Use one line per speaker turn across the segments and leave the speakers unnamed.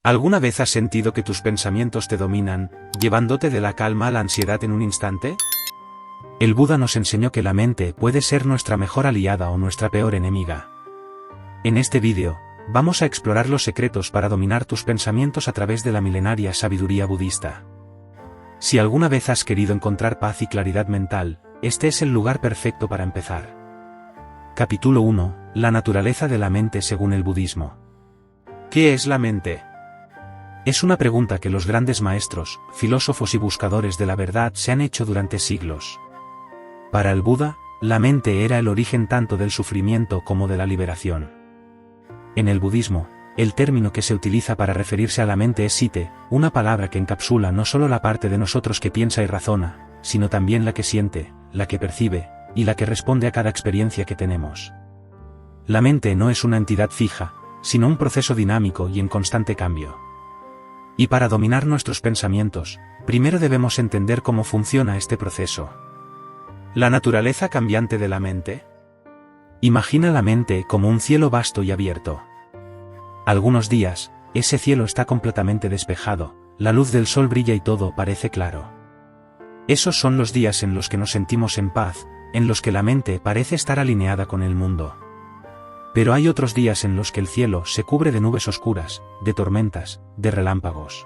¿Alguna vez has sentido que tus pensamientos te dominan, llevándote de la calma a la ansiedad en un instante? El Buda nos enseñó que la mente puede ser nuestra mejor aliada o nuestra peor enemiga. En este vídeo, vamos a explorar los secretos para dominar tus pensamientos a través de la milenaria sabiduría budista. Si alguna vez has querido encontrar paz y claridad mental, este es el lugar perfecto para empezar. Capítulo 1. La naturaleza de la mente según el budismo. ¿Qué es la mente? Es una pregunta que los grandes maestros, filósofos y buscadores de la verdad se han hecho durante siglos. Para el Buda, la mente era el origen tanto del sufrimiento como de la liberación. En el budismo, el término que se utiliza para referirse a la mente es site, una palabra que encapsula no solo la parte de nosotros que piensa y razona, sino también la que siente, la que percibe, y la que responde a cada experiencia que tenemos. La mente no es una entidad fija, sino un proceso dinámico y en constante cambio. Y para dominar nuestros pensamientos, primero debemos entender cómo funciona este proceso. ¿La naturaleza cambiante de la mente? Imagina la mente como un cielo vasto y abierto. Algunos días, ese cielo está completamente despejado, la luz del sol brilla y todo parece claro. Esos son los días en los que nos sentimos en paz, en los que la mente parece estar alineada con el mundo. Pero hay otros días en los que el cielo se cubre de nubes oscuras, de tormentas, de relámpagos.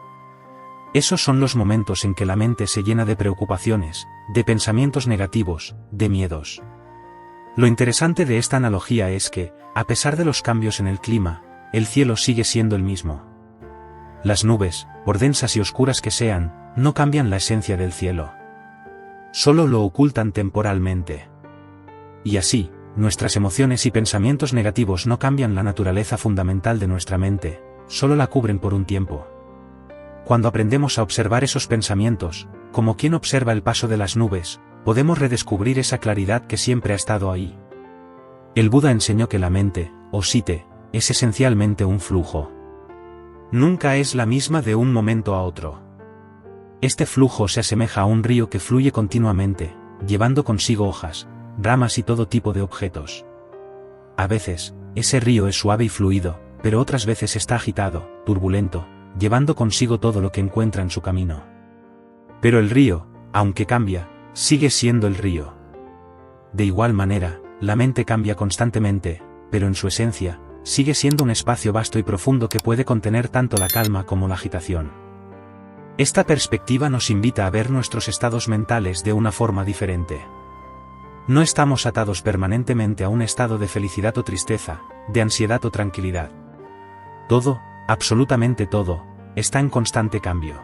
Esos son los momentos en que la mente se llena de preocupaciones, de pensamientos negativos, de miedos. Lo interesante de esta analogía es que, a pesar de los cambios en el clima, el cielo sigue siendo el mismo. Las nubes, por densas y oscuras que sean, no cambian la esencia del cielo. Solo lo ocultan temporalmente. Y así, nuestras emociones y pensamientos negativos no cambian la naturaleza fundamental de nuestra mente, solo la cubren por un tiempo. Cuando aprendemos a observar esos pensamientos, como quien observa el paso de las nubes, podemos redescubrir esa claridad que siempre ha estado ahí. El Buda enseñó que la mente, o site, es esencialmente un flujo. Nunca es la misma de un momento a otro. Este flujo se asemeja a un río que fluye continuamente, llevando consigo hojas, ramas y todo tipo de objetos. A veces, ese río es suave y fluido, pero otras veces está agitado, turbulento, llevando consigo todo lo que encuentra en su camino. Pero el río, aunque cambia, sigue siendo el río. De igual manera, la mente cambia constantemente, pero en su esencia, sigue siendo un espacio vasto y profundo que puede contener tanto la calma como la agitación. Esta perspectiva nos invita a ver nuestros estados mentales de una forma diferente. No estamos atados permanentemente a un estado de felicidad o tristeza, de ansiedad o tranquilidad. Todo, absolutamente todo, está en constante cambio.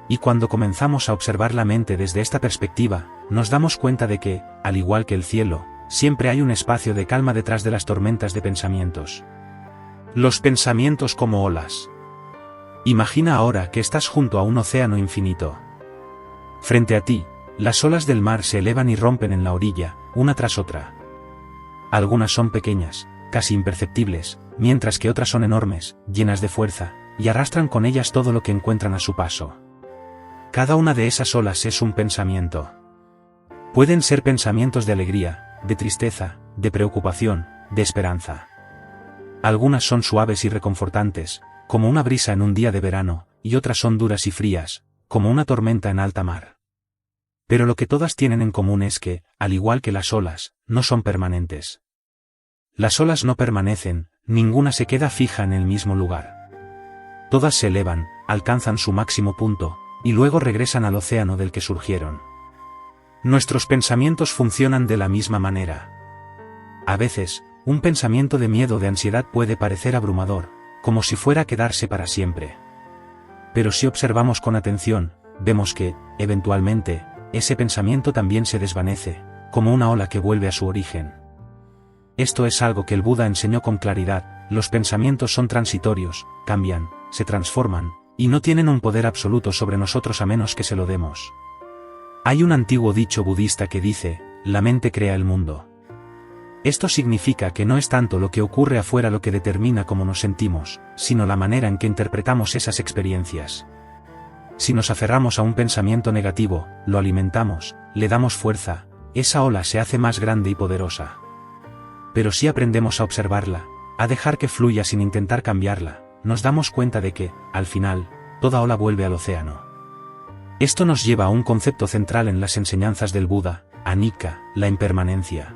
Y cuando comenzamos a observar la mente desde esta perspectiva, nos damos cuenta de que, al igual que el cielo, siempre hay un espacio de calma detrás de las tormentas de pensamientos. Los pensamientos como olas. Imagina ahora que estás junto a un océano infinito. Frente a ti, las olas del mar se elevan y rompen en la orilla, una tras otra. Algunas son pequeñas, casi imperceptibles, mientras que otras son enormes, llenas de fuerza, y arrastran con ellas todo lo que encuentran a su paso. Cada una de esas olas es un pensamiento. Pueden ser pensamientos de alegría, de tristeza, de preocupación, de esperanza. Algunas son suaves y reconfortantes, como una brisa en un día de verano, y otras son duras y frías, como una tormenta en alta mar. Pero lo que todas tienen en común es que, al igual que las olas, no son permanentes. Las olas no permanecen, ninguna se queda fija en el mismo lugar. Todas se elevan, alcanzan su máximo punto, y luego regresan al océano del que surgieron. Nuestros pensamientos funcionan de la misma manera. A veces, un pensamiento de miedo o de ansiedad puede parecer abrumador, como si fuera a quedarse para siempre. Pero si observamos con atención, vemos que, eventualmente, ese pensamiento también se desvanece, como una ola que vuelve a su origen. Esto es algo que el Buda enseñó con claridad: los pensamientos son transitorios, cambian, se transforman, y no tienen un poder absoluto sobre nosotros a menos que se lo demos. Hay un antiguo dicho budista que dice: la mente crea el mundo. Esto significa que no es tanto lo que ocurre afuera lo que determina cómo nos sentimos, sino la manera en que interpretamos esas experiencias. Si nos aferramos a un pensamiento negativo, lo alimentamos, le damos fuerza, esa ola se hace más grande y poderosa. Pero si aprendemos a observarla, a dejar que fluya sin intentar cambiarla, nos damos cuenta de que, al final, toda ola vuelve al océano. Esto nos lleva a un concepto central en las enseñanzas del Buda, anicca, la impermanencia.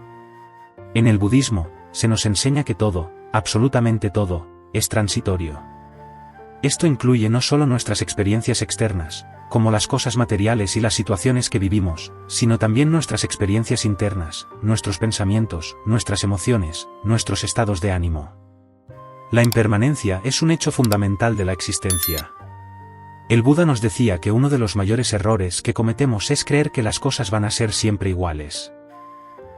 En el budismo, se nos enseña que todo, absolutamente todo, es transitorio. Esto incluye no solo nuestras experiencias externas, como las cosas materiales y las situaciones que vivimos, sino también nuestras experiencias internas, nuestros pensamientos, nuestras emociones, nuestros estados de ánimo. La impermanencia es un hecho fundamental de la existencia. El Buda nos decía que uno de los mayores errores que cometemos es creer que las cosas van a ser siempre iguales.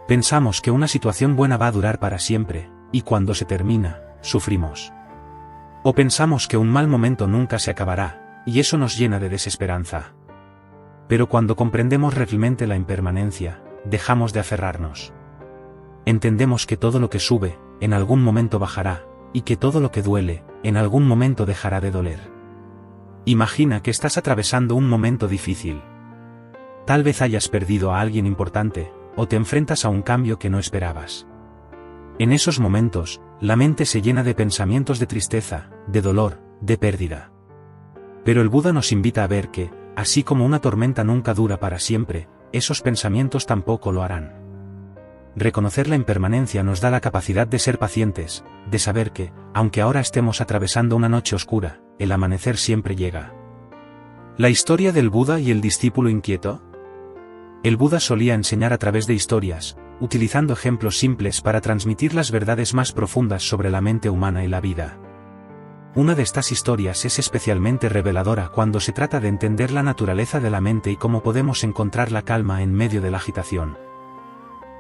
Pensamos que una situación buena va a durar para siempre, y cuando se termina, sufrimos. O pensamos que un mal momento nunca se acabará, y eso nos llena de desesperanza. Pero cuando comprendemos realmente la impermanencia, dejamos de aferrarnos. Entendemos que todo lo que sube, en algún momento bajará, y que todo lo que duele, en algún momento dejará de doler. Imagina que estás atravesando un momento difícil. Tal vez hayas perdido a alguien importante, o te enfrentas a un cambio que no esperabas. En esos momentos, la mente se llena de pensamientos de tristeza, de dolor, de pérdida. Pero el Buda nos invita a ver que, así como una tormenta nunca dura para siempre, esos pensamientos tampoco lo harán. Reconocer la impermanencia nos da la capacidad de ser pacientes, de saber que, aunque ahora estemos atravesando una noche oscura, el amanecer siempre llega. La historia del Buda y el discípulo inquieto. El Buda solía enseñar a través de historias, utilizando ejemplos simples para transmitir las verdades más profundas sobre la mente humana y la vida. Una de estas historias es especialmente reveladora cuando se trata de entender la naturaleza de la mente y cómo podemos encontrar la calma en medio de la agitación.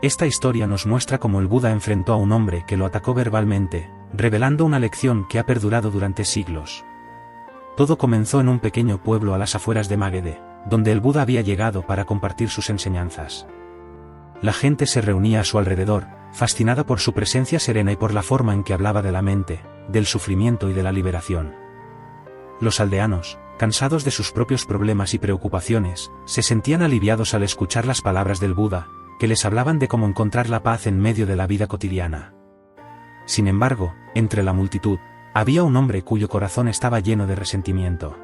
Esta historia nos muestra cómo el Buda enfrentó a un hombre que lo atacó verbalmente, revelando una lección que ha perdurado durante siglos. Todo comenzó en un pequeño pueblo a las afueras de Magadha, donde el Buda había llegado para compartir sus enseñanzas. La gente se reunía a su alrededor, fascinada por su presencia serena y por la forma en que hablaba de la mente, del sufrimiento y de la liberación. Los aldeanos, cansados de sus propios problemas y preocupaciones, se sentían aliviados al escuchar las palabras del Buda, que les hablaban de cómo encontrar la paz en medio de la vida cotidiana. Sin embargo, entre la multitud, había un hombre cuyo corazón estaba lleno de resentimiento.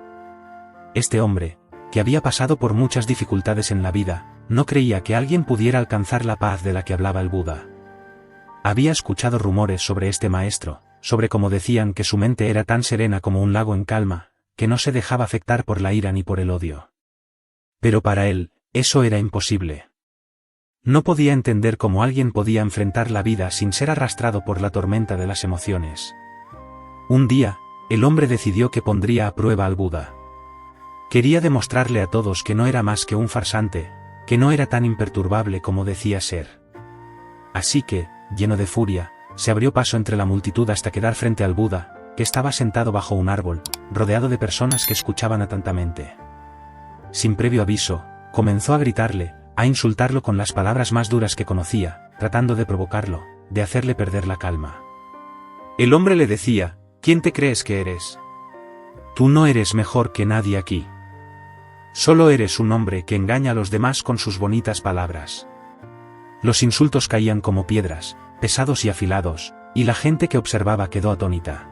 Este hombre, que había pasado por muchas dificultades en la vida, no creía que alguien pudiera alcanzar la paz de la que hablaba el Buda. Había escuchado rumores sobre este maestro, sobre cómo decían que su mente era tan serena como un lago en calma, que no se dejaba afectar por la ira ni por el odio. Pero para él, eso era imposible. No podía entender cómo alguien podía enfrentar la vida sin ser arrastrado por la tormenta de las emociones. Un día, el hombre decidió que pondría a prueba al Buda. Quería demostrarle a todos que no era más que un farsante, que no era tan imperturbable como decía ser. Así que, lleno de furia, se abrió paso entre la multitud hasta quedar frente al Buda, que estaba sentado bajo un árbol, rodeado de personas que escuchaban atentamente. Sin previo aviso, comenzó a gritarle, a insultarlo con las palabras más duras que conocía, tratando de provocarlo, de hacerle perder la calma. El hombre le decía: ¿quién te crees que eres? Tú no eres mejor que nadie aquí. Solo eres un hombre que engaña a los demás con sus bonitas palabras. Los insultos caían como piedras, pesados y afilados, y la gente que observaba quedó atónita.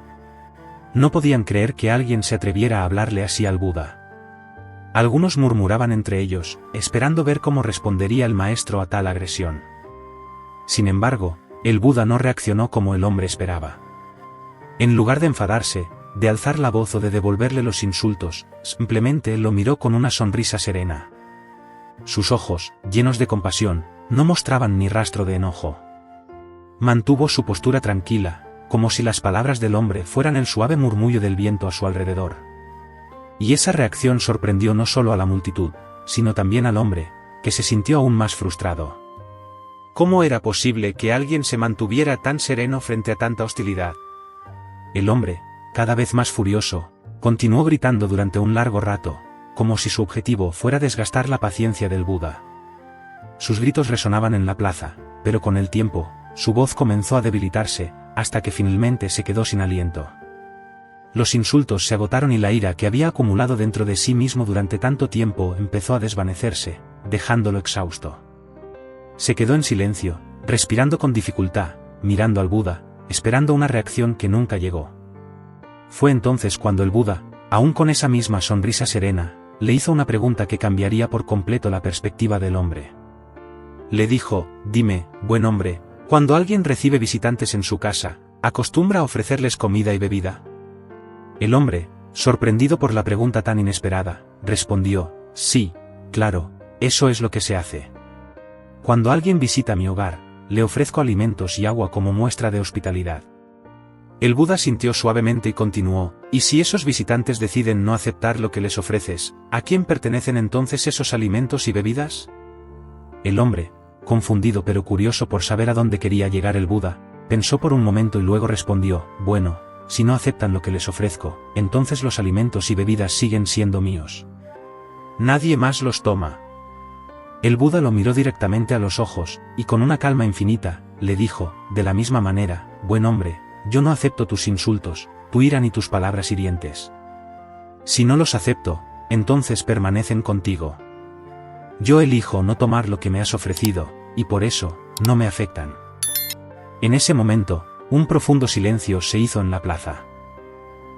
No podían creer que alguien se atreviera a hablarle así al Buda. Algunos murmuraban entre ellos, esperando ver cómo respondería el maestro a tal agresión. Sin embargo, el Buda no reaccionó como el hombre esperaba. En lugar de enfadarse, de alzar la voz o de devolverle los insultos, simplemente lo miró con una sonrisa serena. Sus ojos, llenos de compasión, no mostraban ni rastro de enojo. Mantuvo su postura tranquila, como si las palabras del hombre fueran el suave murmullo del viento a su alrededor. Y esa reacción sorprendió no solo a la multitud, sino también al hombre, que se sintió aún más frustrado. ¿Cómo era posible que alguien se mantuviera tan sereno frente a tanta hostilidad? El hombre, cada vez más furioso, continuó gritando durante un largo rato, como si su objetivo fuera desgastar la paciencia del Buda. Sus gritos resonaban en la plaza, pero con el tiempo, su voz comenzó a debilitarse, hasta que finalmente se quedó sin aliento. Los insultos se agotaron y la ira que había acumulado dentro de sí mismo durante tanto tiempo empezó a desvanecerse, dejándolo exhausto. Se quedó en silencio, respirando con dificultad, mirando al Buda, esperando una reacción que nunca llegó. Fue entonces cuando el Buda, aún con esa misma sonrisa serena, le hizo una pregunta que cambiaría por completo la perspectiva del hombre. Le dijo: dime, buen hombre, cuando alguien recibe visitantes en su casa, ¿acostumbra a ofrecerles comida y bebida? El hombre, sorprendido por la pregunta tan inesperada, respondió: sí, claro, eso es lo que se hace. Cuando alguien visita mi hogar, le ofrezco alimentos y agua como muestra de hospitalidad. El Buda sintió suavemente y continuó: ¿y si esos visitantes deciden no aceptar lo que les ofreces, a quién pertenecen entonces esos alimentos y bebidas? El hombre, confundido pero curioso por saber a dónde quería llegar el Buda, pensó por un momento y luego respondió: bueno, si no aceptan lo que les ofrezco, entonces los alimentos y bebidas siguen siendo míos. Nadie más los toma. El Buda lo miró directamente a los ojos, y con una calma infinita, le dijo: de la misma manera, buen hombre, yo no acepto tus insultos, tu ira ni tus palabras hirientes. Si no los acepto, entonces permanecen contigo. Yo elijo no tomar lo que me has ofrecido, y por eso, no me afectan. En ese momento, un profundo silencio se hizo en la plaza.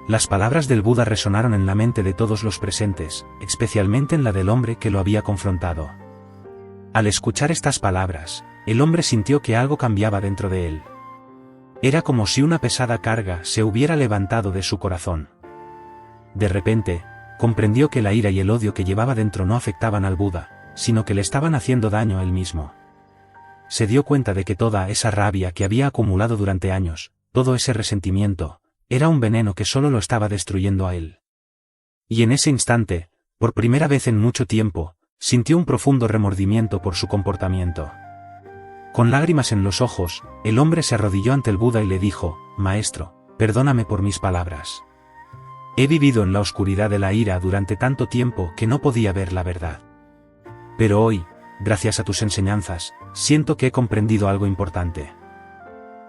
Las palabras del Buda resonaron en la mente de todos los presentes, especialmente en la del hombre que lo había confrontado. Al escuchar estas palabras, el hombre sintió que algo cambiaba dentro de él. Era como si una pesada carga se hubiera levantado de su corazón. De repente, comprendió que la ira y el odio que llevaba dentro no afectaban al Buda, sino que le estaban haciendo daño a él mismo. Se dio cuenta de que toda esa rabia que había acumulado durante años, todo ese resentimiento, era un veneno que solo lo estaba destruyendo a él. Y en ese instante, por primera vez en mucho tiempo, sintió un profundo remordimiento por su comportamiento. Con lágrimas en los ojos, el hombre se arrodilló ante el Buda y le dijo: Maestro, perdóname por mis palabras. He vivido en la oscuridad de la ira durante tanto tiempo que no podía ver la verdad. Pero hoy, gracias a tus enseñanzas, siento que he comprendido algo importante.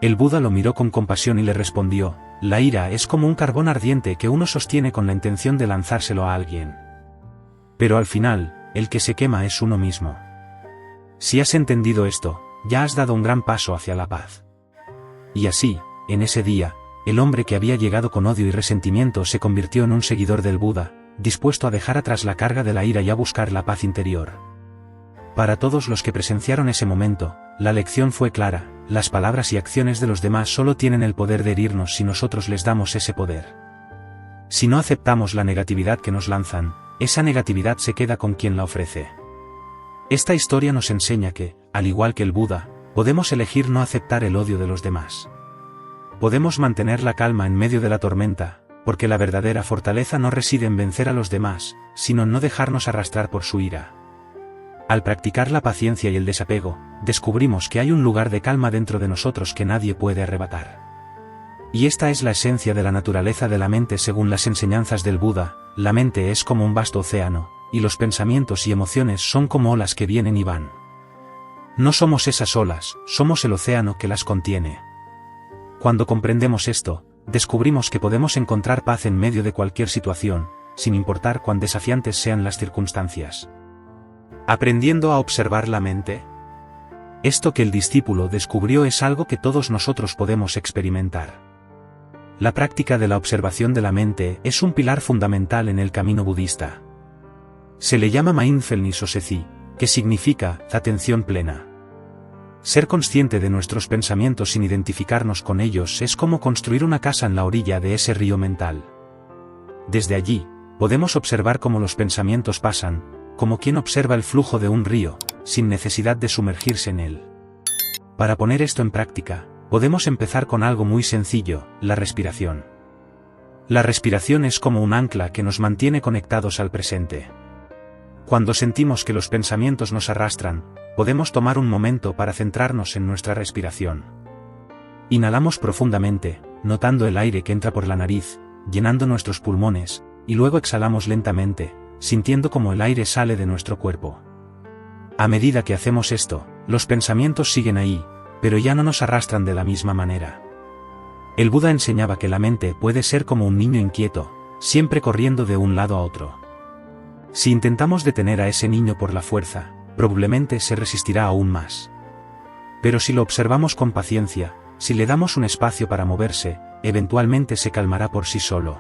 El Buda lo miró con compasión y le respondió: la ira es como un carbón ardiente que uno sostiene con la intención de lanzárselo a alguien. Pero al final, el que se quema es uno mismo. Si has entendido esto, ya has dado un gran paso hacia la paz. Y así, en ese día, el hombre que había llegado con odio y resentimiento se convirtió en un seguidor del Buda, dispuesto a dejar atrás la carga de la ira y a buscar la paz interior. Para todos los que presenciaron ese momento, la lección fue clara: las palabras y acciones de los demás solo tienen el poder de herirnos si nosotros les damos ese poder. Si no aceptamos la negatividad que nos lanzan, esa negatividad se queda con quien la ofrece. Esta historia nos enseña que, al igual que el Buda, podemos elegir no aceptar el odio de los demás. Podemos mantener la calma en medio de la tormenta, porque la verdadera fortaleza no reside en vencer a los demás, sino en no dejarnos arrastrar por su ira. Al practicar la paciencia y el desapego, descubrimos que hay un lugar de calma dentro de nosotros que nadie puede arrebatar. Y esta es la esencia de la naturaleza de la mente según las enseñanzas del Buda: la mente es como un vasto océano, y los pensamientos y emociones son como olas que vienen y van. No somos esas olas, somos el océano que las contiene. Cuando comprendemos esto, descubrimos que podemos encontrar paz en medio de cualquier situación, sin importar cuán desafiantes sean las circunstancias. Aprendiendo a observar la mente. Esto que el discípulo descubrió es algo que todos nosotros podemos experimentar. La práctica de la observación de la mente es un pilar fundamental en el camino budista. Se le llama mindfulness o sezi, que significa atención plena. Ser consciente de nuestros pensamientos sin identificarnos con ellos es como construir una casa en la orilla de ese río mental. Desde allí, podemos observar cómo los pensamientos pasan, como quien observa el flujo de un río, sin necesidad de sumergirse en él. Para poner esto en práctica, podemos empezar con algo muy sencillo: la respiración. La respiración es como un ancla que nos mantiene conectados al presente. Cuando sentimos que los pensamientos nos arrastran, podemos tomar un momento para centrarnos en nuestra respiración. Inhalamos profundamente, notando el aire que entra por la nariz, llenando nuestros pulmones, y luego exhalamos lentamente, sintiendo como el aire sale de nuestro cuerpo. A medida que hacemos esto, los pensamientos siguen ahí, pero ya no nos arrastran de la misma manera. El Buda enseñaba que la mente puede ser como un niño inquieto, siempre corriendo de un lado a otro. Si intentamos detener a ese niño por la fuerza, probablemente se resistirá aún más. Pero si lo observamos con paciencia, si le damos un espacio para moverse, eventualmente se calmará por sí solo.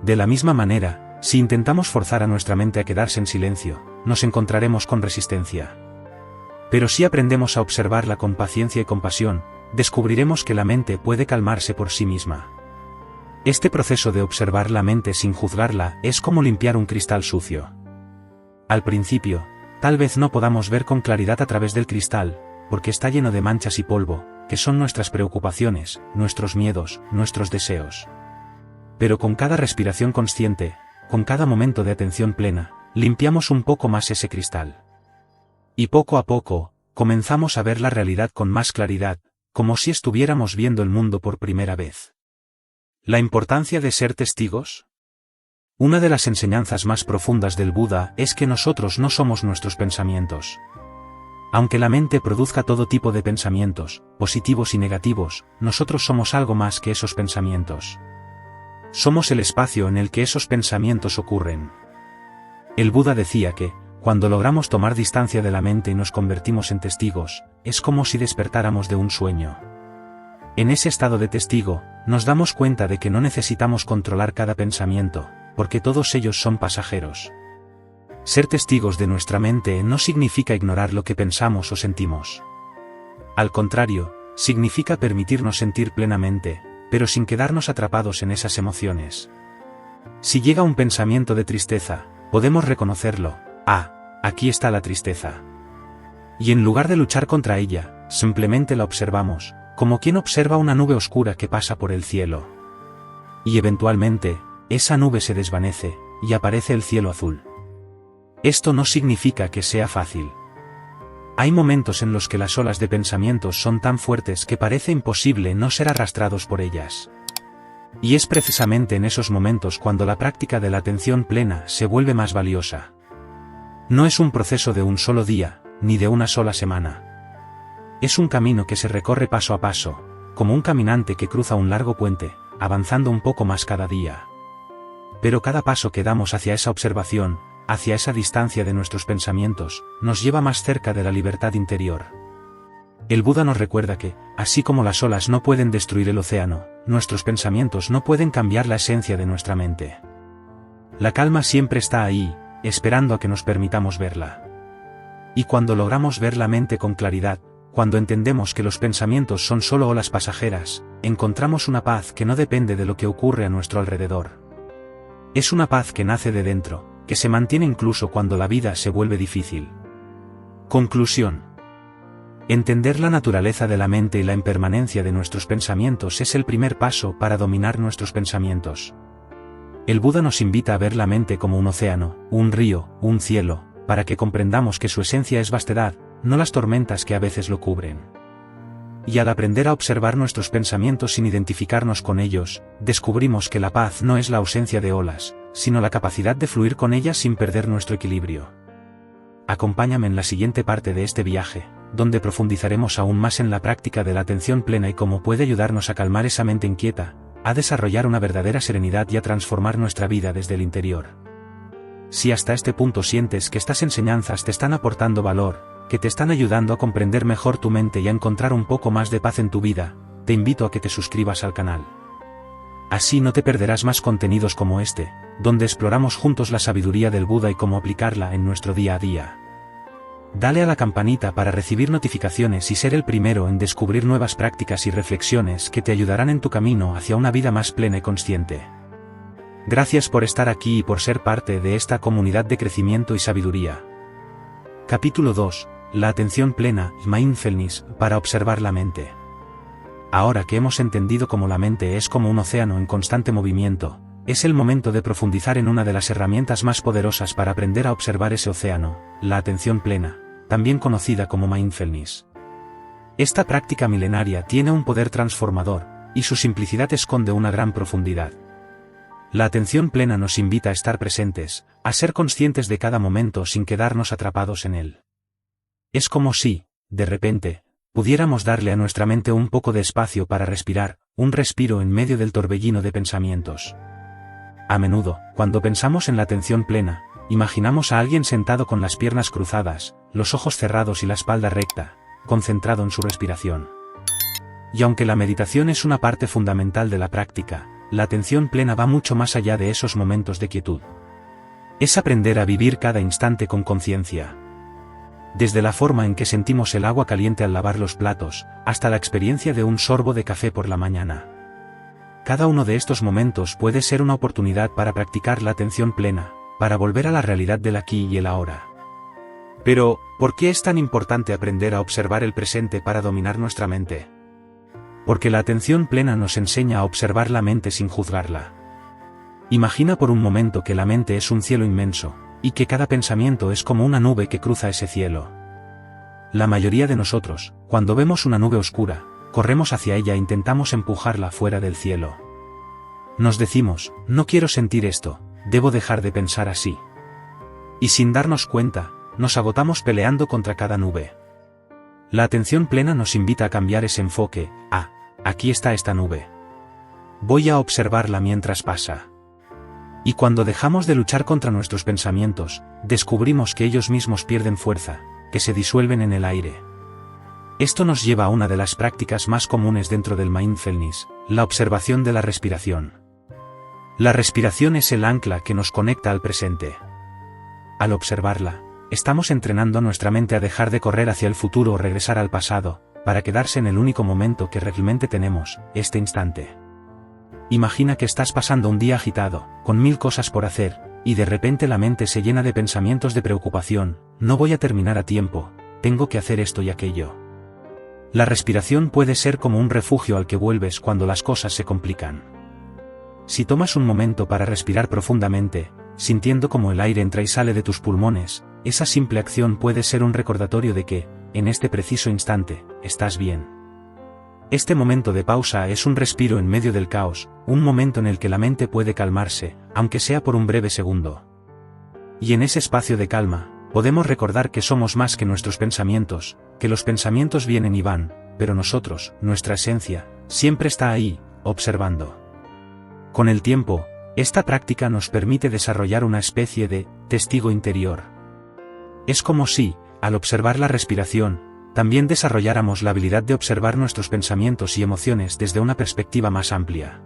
De la misma manera, si intentamos forzar a nuestra mente a quedarse en silencio, nos encontraremos con resistencia. Pero si aprendemos a observarla con paciencia y compasión, descubriremos que la mente puede calmarse por sí misma. Este proceso de observar la mente sin juzgarla es como limpiar un cristal sucio. Al principio, tal vez no podamos ver con claridad a través del cristal, porque está lleno de manchas y polvo, que son nuestras preocupaciones, nuestros miedos, nuestros deseos. Pero con cada respiración consciente, con cada momento de atención plena, limpiamos un poco más ese cristal. Y poco a poco, comenzamos a ver la realidad con más claridad, como si estuviéramos viendo el mundo por primera vez. ¿La importancia de ser testigos? Una de las enseñanzas más profundas del Buda es que nosotros no somos nuestros pensamientos. Aunque la mente produzca todo tipo de pensamientos, positivos y negativos, nosotros somos algo más que esos pensamientos. Somos el espacio en el que esos pensamientos ocurren. El Buda decía que, cuando logramos tomar distancia de la mente y nos convertimos en testigos, es como si despertáramos de un sueño. En ese estado de testigo, nos damos cuenta de que no necesitamos controlar cada pensamiento, porque todos ellos son pasajeros. Ser testigos de nuestra mente no significa ignorar lo que pensamos o sentimos. Al contrario, significa permitirnos sentir plenamente, pero sin quedarnos atrapados en esas emociones. Si llega un pensamiento de tristeza, podemos reconocerlo. Aquí está la tristeza. Y en lugar de luchar contra ella, simplemente la observamos, como quien observa una nube oscura que pasa por el cielo. Y eventualmente, esa nube se desvanece, y aparece el cielo azul. Esto no significa que sea fácil. Hay momentos en los que las olas de pensamientos son tan fuertes que parece imposible no ser arrastrados por ellas. Y es precisamente en esos momentos cuando la práctica de la atención plena se vuelve más valiosa. No es un proceso de un solo día, ni de una sola semana. Es un camino que se recorre paso a paso, como un caminante que cruza un largo puente, avanzando un poco más cada día. Pero cada paso que damos hacia esa observación, hacia esa distancia de nuestros pensamientos, nos lleva más cerca de la libertad interior. El Buda nos recuerda que, así como las olas no pueden destruir el océano, nuestros pensamientos no pueden cambiar la esencia de nuestra mente. La calma siempre está ahí, esperando a que nos permitamos verla. Y cuando logramos ver la mente con claridad, cuando entendemos que los pensamientos son solo olas pasajeras, encontramos una paz que no depende de lo que ocurre a nuestro alrededor. Es una paz que nace de dentro, que se mantiene incluso cuando la vida se vuelve difícil. Conclusión. Entender la naturaleza de la mente y la impermanencia de nuestros pensamientos es el primer paso para dominar nuestros pensamientos. El Buda nos invita a ver la mente como un océano, un río, un cielo, para que comprendamos que su esencia es vastedad, no las tormentas que a veces lo cubren. Y al aprender a observar nuestros pensamientos sin identificarnos con ellos, descubrimos que la paz no es la ausencia de olas, sino la capacidad de fluir con ellas sin perder nuestro equilibrio. Acompáñame en la siguiente parte de este viaje, donde profundizaremos aún más en la práctica de la atención plena y cómo puede ayudarnos a calmar esa mente inquieta, a desarrollar una verdadera serenidad y a transformar nuestra vida desde el interior. Si hasta este punto sientes que estas enseñanzas te están aportando valor, que te están ayudando a comprender mejor tu mente y a encontrar un poco más de paz en tu vida, te invito a que te suscribas al canal. Así no te perderás más contenidos como este, donde exploramos juntos la sabiduría del Buda y cómo aplicarla en nuestro día a día. Dale a la campanita para recibir notificaciones y ser el primero en descubrir nuevas prácticas y reflexiones que te ayudarán en tu camino hacia una vida más plena y consciente. Gracias por estar aquí y por ser parte de esta comunidad de crecimiento y sabiduría. Capítulo 2. La atención plena, mindfulness, para observar la mente. Ahora que hemos entendido cómo la mente es como un océano en constante movimiento, es el momento de profundizar en una de las herramientas más poderosas para aprender a observar ese océano, la atención plena, también conocida como mindfulness. Esta práctica milenaria tiene un poder transformador, y su simplicidad esconde una gran profundidad. La atención plena nos invita a estar presentes, a ser conscientes de cada momento sin quedarnos atrapados en él. Es como si, de repente, pudiéramos darle a nuestra mente un poco de espacio para respirar, un respiro en medio del torbellino de pensamientos. A menudo, cuando pensamos en la atención plena, imaginamos a alguien sentado con las piernas cruzadas, los ojos cerrados y la espalda recta, concentrado en su respiración. Y aunque la meditación es una parte fundamental de la práctica, la atención plena va mucho más allá de esos momentos de quietud. Es aprender a vivir cada instante con conciencia. Desde la forma en que sentimos el agua caliente al lavar los platos, hasta la experiencia de un sorbo de café por la mañana. Cada uno de estos momentos puede ser una oportunidad para practicar la atención plena, para volver a la realidad del aquí y el ahora. Pero, ¿por qué es tan importante aprender a observar el presente para dominar nuestra mente? Porque la atención plena nos enseña a observar la mente sin juzgarla. Imagina por un momento que la mente es un cielo inmenso, y que cada pensamiento es como una nube que cruza ese cielo. La mayoría de nosotros, cuando vemos una nube oscura, corremos hacia ella e intentamos empujarla fuera del cielo. Nos decimos, no quiero sentir esto, debo dejar de pensar así. Y sin darnos cuenta, nos agotamos peleando contra cada nube. La atención plena nos invita a cambiar ese enfoque. Aquí está esta nube. Voy a observarla mientras pasa. Y cuando dejamos de luchar contra nuestros pensamientos, descubrimos que ellos mismos pierden fuerza, que se disuelven en el aire. Esto nos lleva a una de las prácticas más comunes dentro del mindfulness, la observación de la respiración. La respiración es el ancla que nos conecta al presente. Al observarla, estamos entrenando a nuestra mente a dejar de correr hacia el futuro o regresar al pasado, para quedarse en el único momento que realmente tenemos, este instante. Imagina que estás pasando un día agitado, con 1000 cosas por hacer, y de repente la mente se llena de pensamientos de preocupación, no voy a terminar a tiempo, tengo que hacer esto y aquello. La respiración puede ser como un refugio al que vuelves cuando las cosas se complican. Si tomas un momento para respirar profundamente, sintiendo como el aire entra y sale de tus pulmones, esa simple acción puede ser un recordatorio de que, en este preciso instante, estás bien. Este momento de pausa es un respiro en medio del caos, un momento en el que la mente puede calmarse, aunque sea por un breve segundo. Y en ese espacio de calma, podemos recordar que somos más que nuestros pensamientos, que los pensamientos vienen y van, pero nosotros, nuestra esencia, siempre está ahí, observando. Con el tiempo, esta práctica nos permite desarrollar una especie de testigo interior. Es como si, al observar la respiración, también desarrolláramos la habilidad de observar nuestros pensamientos y emociones desde una perspectiva más amplia.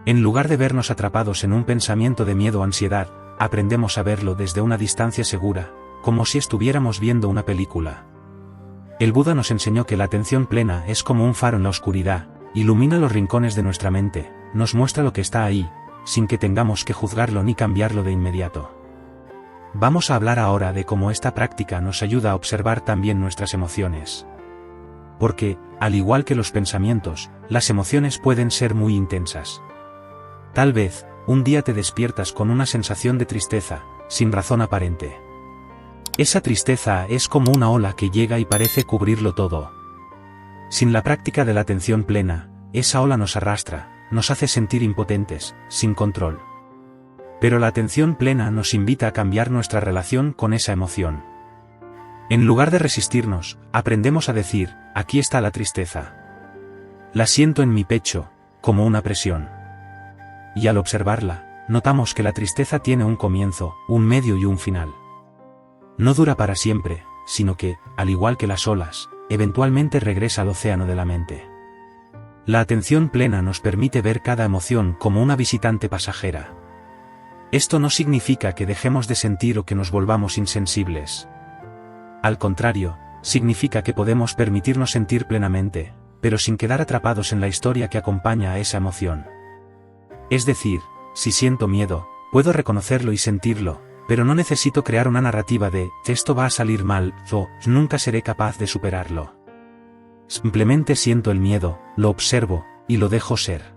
En lugar de vernos atrapados en un pensamiento de miedo o ansiedad, aprendemos a verlo desde una distancia segura, como si estuviéramos viendo una película. El Buda nos enseñó que la atención plena es como un faro en la oscuridad, ilumina los rincones de nuestra mente, nos muestra lo que está ahí, sin que tengamos que juzgarlo ni cambiarlo de inmediato. Vamos a hablar ahora de cómo esta práctica nos ayuda a observar también nuestras emociones. Porque, al igual que los pensamientos, las emociones pueden ser muy intensas. Tal vez, un día te despiertas con una sensación de tristeza, sin razón aparente. Esa tristeza es como una ola que llega y parece cubrirlo todo. Sin la práctica de la atención plena, esa ola nos arrastra, nos hace sentir impotentes, sin control. Pero la atención plena nos invita a cambiar nuestra relación con esa emoción. En lugar de resistirnos, aprendemos a decir, aquí está la tristeza. La siento en mi pecho, como una presión. Y al observarla, notamos que la tristeza tiene un comienzo, un medio y un final. No dura para siempre, sino que, al igual que las olas, eventualmente regresa al océano de la mente. La atención plena nos permite ver cada emoción como una visitante pasajera. Esto no significa que dejemos de sentir o que nos volvamos insensibles. Al contrario, significa que podemos permitirnos sentir plenamente, pero sin quedar atrapados en la historia que acompaña a esa emoción. Es decir, si siento miedo, puedo reconocerlo y sentirlo, pero no necesito crear una narrativa de esto va a salir mal o nunca seré capaz de superarlo. Simplemente siento el miedo, lo observo, y lo dejo ser.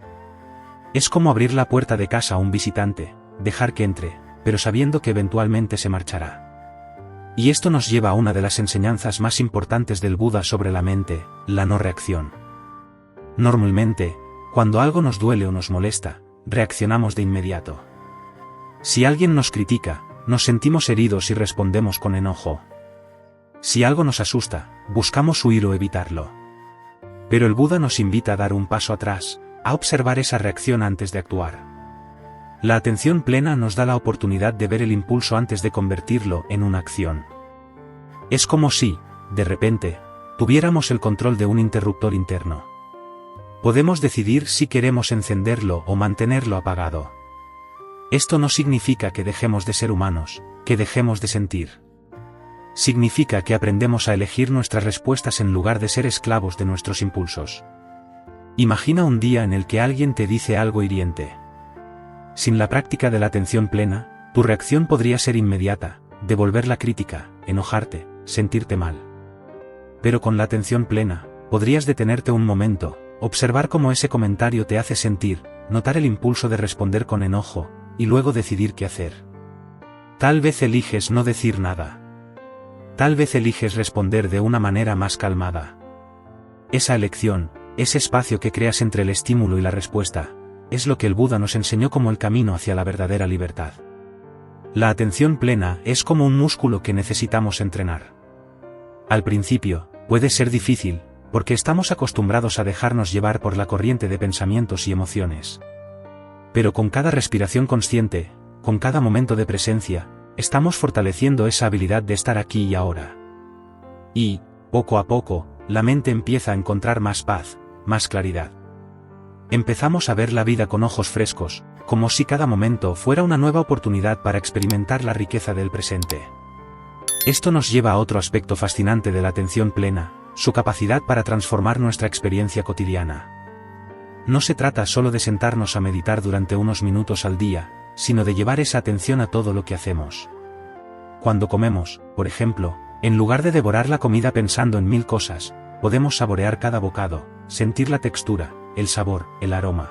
Es como abrir la puerta de casa a un visitante, dejar que entre, pero sabiendo que eventualmente se marchará. Y esto nos lleva a una de las enseñanzas más importantes del Buda sobre la mente, la no reacción. Normalmente, cuando algo nos duele o nos molesta, reaccionamos de inmediato. Si alguien nos critica, nos sentimos heridos y respondemos con enojo. Si algo nos asusta, buscamos huir o evitarlo. Pero el Buda nos invita a dar un paso atrás, a observar esa reacción antes de actuar. La atención plena nos da la oportunidad de ver el impulso antes de convertirlo en una acción. Es como si, de repente, tuviéramos el control de un interruptor interno. Podemos decidir si queremos encenderlo o mantenerlo apagado. Esto no significa que dejemos de ser humanos, que dejemos de sentir. Significa que aprendemos a elegir nuestras respuestas en lugar de ser esclavos de nuestros impulsos. Imagina un día en el que alguien te dice algo hiriente. Sin la práctica de la atención plena, tu reacción podría ser inmediata, devolver la crítica, enojarte, sentirte mal. Pero con la atención plena, podrías detenerte un momento, observar cómo ese comentario te hace sentir, notar el impulso de responder con enojo, y luego decidir qué hacer. Tal vez eliges no decir nada. Tal vez eliges responder de una manera más calmada. Esa elección, ese espacio que creas entre el estímulo y la respuesta, es lo que el Buda nos enseñó como el camino hacia la verdadera libertad. La atención plena es como un músculo que necesitamos entrenar. Al principio, puede ser difícil, porque estamos acostumbrados a dejarnos llevar por la corriente de pensamientos y emociones. Pero con cada respiración consciente, con cada momento de presencia, estamos fortaleciendo esa habilidad de estar aquí y ahora. Y, poco a poco, la mente empieza a encontrar más paz, más claridad. Empezamos a ver la vida con ojos frescos, como si cada momento fuera una nueva oportunidad para experimentar la riqueza del presente. Esto nos lleva a otro aspecto fascinante de la atención plena, su capacidad para transformar nuestra experiencia cotidiana. No se trata solo de sentarnos a meditar durante unos minutos al día, sino de llevar esa atención a todo lo que hacemos. Cuando comemos, por ejemplo, en lugar de devorar la comida pensando en 1000 cosas, podemos saborear cada bocado, sentir la textura, el sabor, el aroma.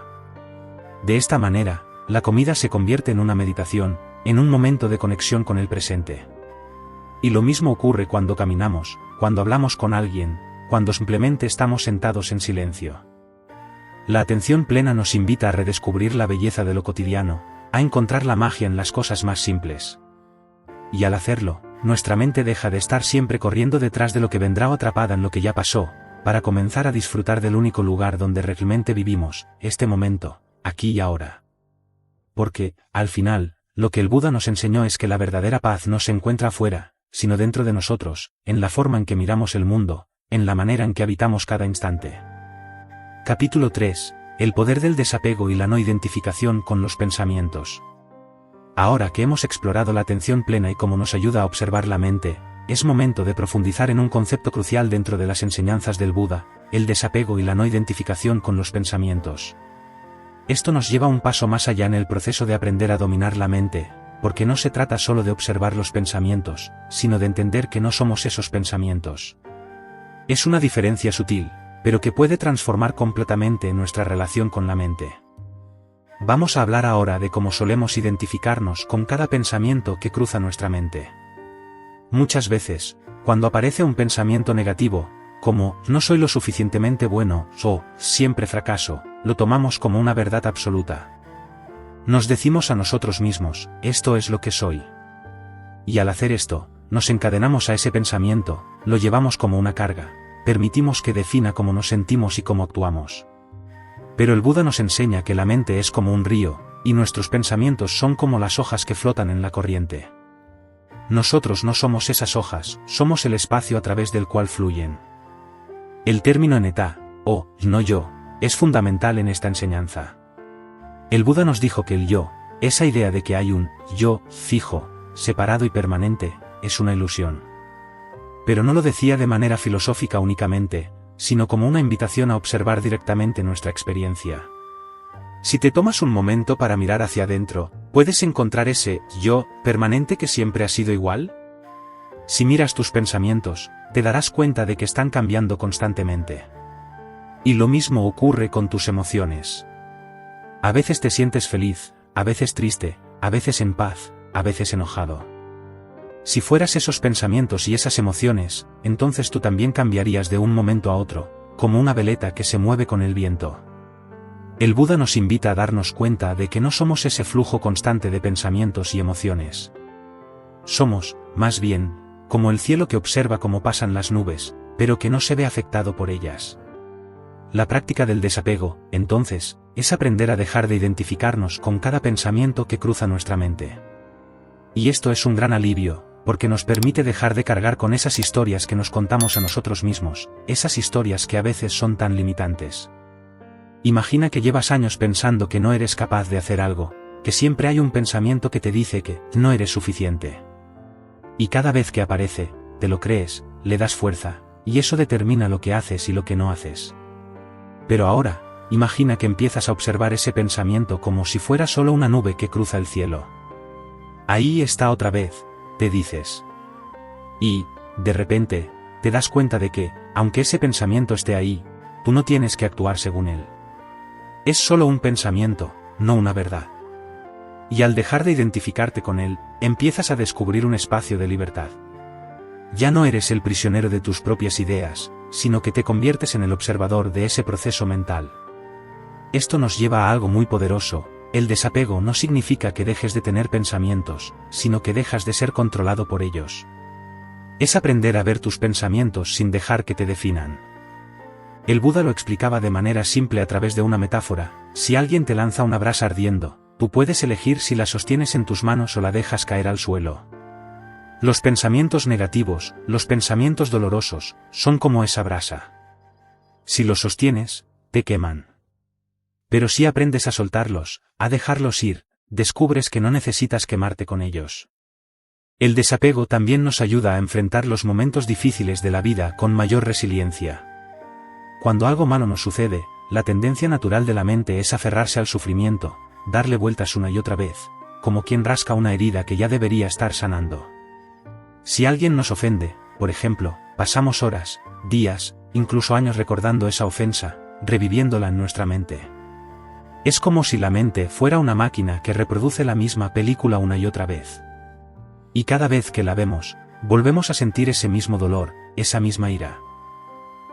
De esta manera, la comida se convierte en una meditación, en un momento de conexión con el presente. Y lo mismo ocurre cuando caminamos, cuando hablamos con alguien, cuando simplemente estamos sentados en silencio. La atención plena nos invita a redescubrir la belleza de lo cotidiano, a encontrar la magia en las cosas más simples. Y al hacerlo, nuestra mente deja de estar siempre corriendo detrás de lo que vendrá o atrapada en lo que ya pasó, para comenzar a disfrutar del único lugar donde realmente vivimos, este momento, aquí y ahora. Porque, al final, lo que el Buda nos enseñó es que la verdadera paz no se encuentra afuera, sino dentro de nosotros, en la forma en que miramos el mundo, en la manera en que habitamos cada instante. Capítulo 3. El poder del desapego y la no identificación con los pensamientos. Ahora que hemos explorado la atención plena y cómo nos ayuda a observar la mente, es momento de profundizar en un concepto crucial dentro de las enseñanzas del Buda, el desapego y la no identificación con los pensamientos. Esto nos lleva un paso más allá en el proceso de aprender a dominar la mente, porque no se trata solo de observar los pensamientos, sino de entender que no somos esos pensamientos. Es una diferencia sutil, pero que puede transformar completamente nuestra relación con la mente. Vamos a hablar ahora de cómo solemos identificarnos con cada pensamiento que cruza nuestra mente. Muchas veces, cuando aparece un pensamiento negativo, como "no soy lo suficientemente bueno" o "siempre fracaso", lo tomamos como una verdad absoluta. Nos decimos a nosotros mismos, "esto es lo que soy". Y al hacer esto, nos encadenamos a ese pensamiento, lo llevamos como una carga, permitimos que defina cómo nos sentimos y cómo actuamos. Pero el Buda nos enseña que la mente es como un río, y nuestros pensamientos son como las hojas que flotan en la corriente. Nosotros no somos esas hojas, somos el espacio a través del cual fluyen. El término eneta, o no yo, es fundamental en esta enseñanza. El Buda nos dijo que el yo, esa idea de que hay un yo fijo, separado y permanente, es una ilusión. Pero no lo decía de manera filosófica únicamente, sino como una invitación a observar directamente nuestra experiencia. Si te tomas un momento para mirar hacia adentro, ¿puedes encontrar ese yo permanente que siempre ha sido igual? Si miras tus pensamientos, te darás cuenta de que están cambiando constantemente. Y lo mismo ocurre con tus emociones. A veces te sientes feliz, a veces triste, a veces en paz, a veces enojado. Si fueras esos pensamientos y esas emociones, entonces tú también cambiarías de un momento a otro, como una veleta que se mueve con el viento. El Buda nos invita a darnos cuenta de que no somos ese flujo constante de pensamientos y emociones. Somos, más bien, como el cielo que observa cómo pasan las nubes, pero que no se ve afectado por ellas. La práctica del desapego, entonces, es aprender a dejar de identificarnos con cada pensamiento que cruza nuestra mente. Y esto es un gran alivio, porque nos permite dejar de cargar con esas historias que nos contamos a nosotros mismos, esas historias que a veces son tan limitantes. Imagina que llevas años pensando que no eres capaz de hacer algo, que siempre hay un pensamiento que te dice que no eres suficiente. Y cada vez que aparece, te lo crees, le das fuerza, y eso determina lo que haces y lo que no haces. Pero ahora, imagina que empiezas a observar ese pensamiento como si fuera solo una nube que cruza el cielo. Ahí está otra vez, te dices. Y, de repente, te das cuenta de que, aunque ese pensamiento esté ahí, tú no tienes que actuar según él. Es solo un pensamiento, no una verdad. Y al dejar de identificarte con él, empiezas a descubrir un espacio de libertad. Ya no eres el prisionero de tus propias ideas, sino que te conviertes en el observador de ese proceso mental. Esto nos lleva a algo muy poderoso. El desapego no significa que dejes de tener pensamientos, sino que dejas de ser controlado por ellos. Es aprender a ver tus pensamientos sin dejar que te definan. El Buda lo explicaba de manera simple a través de una metáfora: si alguien te lanza una brasa ardiendo, tú puedes elegir si la sostienes en tus manos o la dejas caer al suelo. Los pensamientos negativos, los pensamientos dolorosos, son como esa brasa. Si los sostienes, te queman. Pero si aprendes a soltarlos, a dejarlos ir, descubres que no necesitas quemarte con ellos. El desapego también nos ayuda a enfrentar los momentos difíciles de la vida con mayor resiliencia. Cuando algo malo nos sucede, la tendencia natural de la mente es aferrarse al sufrimiento, darle vueltas una y otra vez, como quien rasca una herida que ya debería estar sanando. Si alguien nos ofende, por ejemplo, pasamos horas, días, incluso años recordando esa ofensa, reviviéndola en nuestra mente. Es como si la mente fuera una máquina que reproduce la misma película una y otra vez. Y cada vez que la vemos, volvemos a sentir ese mismo dolor, esa misma ira.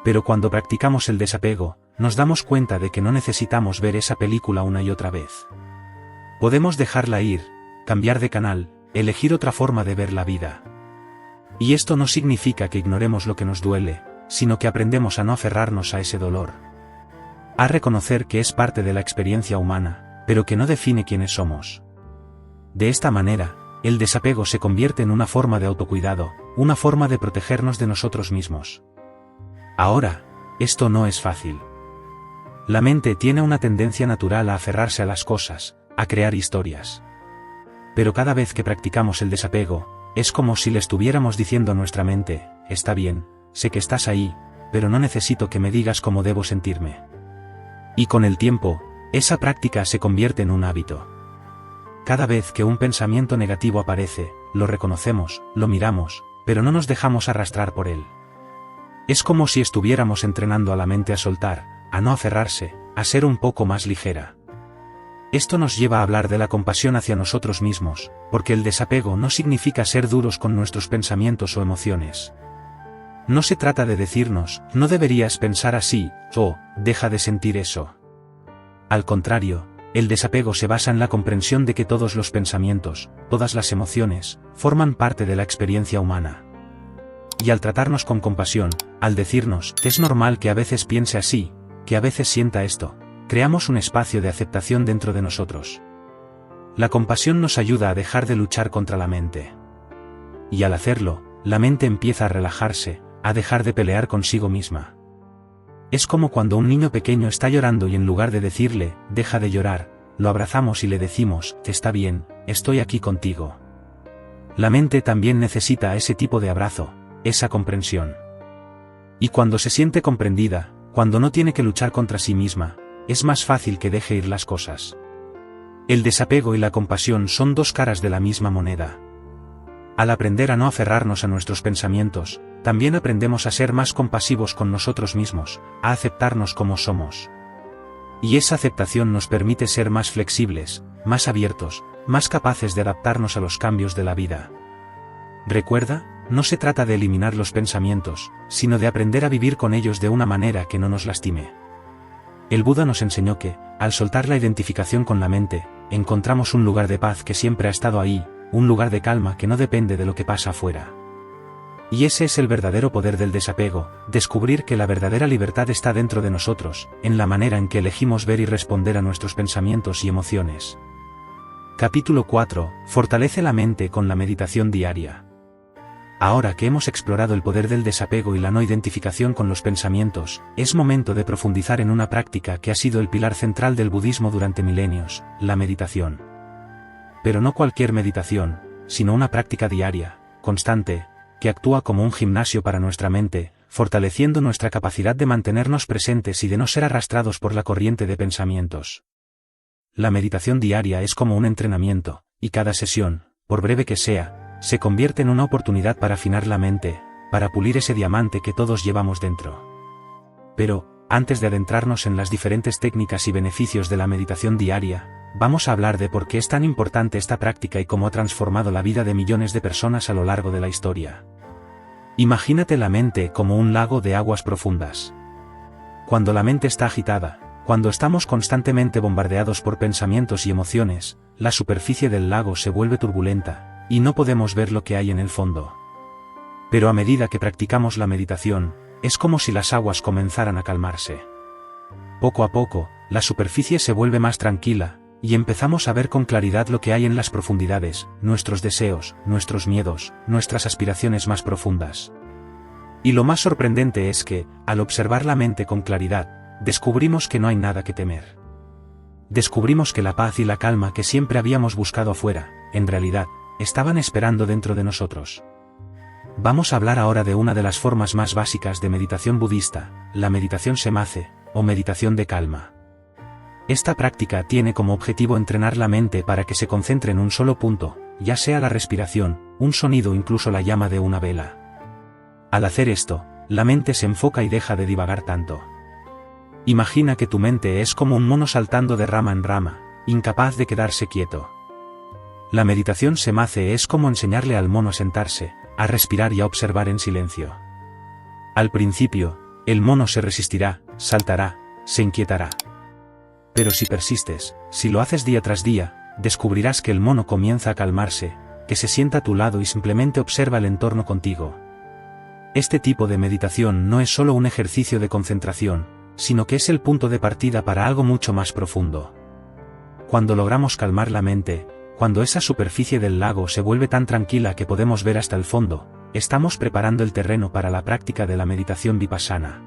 Pero cuando practicamos el desapego, nos damos cuenta de que no necesitamos ver esa película una y otra vez. Podemos dejarla ir, cambiar de canal, elegir otra forma de ver la vida. Y esto no significa que ignoremos lo que nos duele, sino que aprendemos a no aferrarnos a ese dolor. A reconocer que es parte de la experiencia humana, pero que no define quiénes somos. De esta manera, el desapego se convierte en una forma de autocuidado, una forma de protegernos de nosotros mismos. Ahora, esto no es fácil. La mente tiene una tendencia natural a aferrarse a las cosas, a crear historias. Pero cada vez que practicamos el desapego, es como si le estuviéramos diciendo a nuestra mente: está bien, sé que estás ahí, pero no necesito que me digas cómo debo sentirme. Y con el tiempo, esa práctica se convierte en un hábito. Cada vez que un pensamiento negativo aparece, lo reconocemos, lo miramos, pero no nos dejamos arrastrar por él. Es como si estuviéramos entrenando a la mente a soltar, a no aferrarse, a ser un poco más ligera. Esto nos lleva a hablar de la compasión hacia nosotros mismos, porque el desapego no significa ser duros con nuestros pensamientos o emociones. No se trata de decirnos: no deberías pensar así, o deja de sentir eso. Al contrario, el desapego se basa en la comprensión de que todos los pensamientos, todas las emociones, forman parte de la experiencia humana. Y al tratarnos con compasión, al decirnos: es normal que a veces piense así, que a veces sienta esto, creamos un espacio de aceptación dentro de nosotros. La compasión nos ayuda a dejar de luchar contra la mente. Y al hacerlo, la mente empieza a relajarse, a dejar de pelear consigo misma. Es como cuando un niño pequeño está llorando y en lugar de decirle: deja de llorar, lo abrazamos y le decimos: está bien, estoy aquí contigo. La mente también necesita ese tipo de abrazo, esa comprensión. Y cuando se siente comprendida, cuando no tiene que luchar contra sí misma, es más fácil que deje ir las cosas. El desapego y la compasión son dos caras de la misma moneda. Al aprender a no aferrarnos a nuestros pensamientos, también aprendemos a ser más compasivos con nosotros mismos, a aceptarnos como somos. Y esa aceptación nos permite ser más flexibles, más abiertos, más capaces de adaptarnos a los cambios de la vida. Recuerda, no se trata de eliminar los pensamientos, sino de aprender a vivir con ellos de una manera que no nos lastime. El Buda nos enseñó que, al soltar la identificación con la mente, encontramos un lugar de paz que siempre ha estado ahí, un lugar de calma que no depende de lo que pasa afuera. Y ese es el verdadero poder del desapego, descubrir que la verdadera libertad está dentro de nosotros, en la manera en que elegimos ver y responder a nuestros pensamientos y emociones. Capítulo 4. Fortalece la mente con la meditación diaria. Ahora que hemos explorado el poder del desapego y la no identificación con los pensamientos, es momento de profundizar en una práctica que ha sido el pilar central del budismo durante milenios, la meditación. Pero no cualquier meditación, sino una práctica diaria, constante, que actúa como un gimnasio para nuestra mente, fortaleciendo nuestra capacidad de mantenernos presentes y de no ser arrastrados por la corriente de pensamientos. La meditación diaria es como un entrenamiento, y cada sesión, por breve que sea, se convierte en una oportunidad para afinar la mente, para pulir ese diamante que todos llevamos dentro. Pero, antes de adentrarnos en las diferentes técnicas y beneficios de la meditación diaria, vamos a hablar de por qué es tan importante esta práctica y cómo ha transformado la vida de millones de personas a lo largo de la historia. Imagínate la mente como un lago de aguas profundas. Cuando la mente está agitada, cuando estamos constantemente bombardeados por pensamientos y emociones, la superficie del lago se vuelve turbulenta, y no podemos ver lo que hay en el fondo. Pero a medida que practicamos la meditación, es como si las aguas comenzaran a calmarse. Poco a poco, la superficie se vuelve más tranquila, y empezamos a ver con claridad lo que hay en las profundidades, nuestros deseos, nuestros miedos, nuestras aspiraciones más profundas. Y lo más sorprendente es que, al observar la mente con claridad, descubrimos que no hay nada que temer. Descubrimos que la paz y la calma que siempre habíamos buscado afuera, en realidad, estaban esperando dentro de nosotros. Vamos a hablar ahora de una de las formas más básicas de meditación budista, la meditación samathe, o meditación de calma. Esta práctica tiene como objetivo entrenar la mente para que se concentre en un solo punto, ya sea la respiración, un sonido o incluso la llama de una vela. Al hacer esto, la mente se enfoca y deja de divagar tanto. Imagina que tu mente es como un mono saltando de rama en rama, incapaz de quedarse quieto. La meditación samathe es como enseñarle al mono a sentarse, a respirar y a observar en silencio. Al principio, el mono se resistirá, saltará, se inquietará. Pero si persistes, si lo haces día tras día, descubrirás que el mono comienza a calmarse, que se sienta a tu lado y simplemente observa el entorno contigo. Este tipo de meditación no es solo un ejercicio de concentración, sino que es el punto de partida para algo mucho más profundo. Cuando logramos calmar la mente, cuando esa superficie del lago se vuelve tan tranquila que podemos ver hasta el fondo, estamos preparando el terreno para la práctica de la meditación vipassana.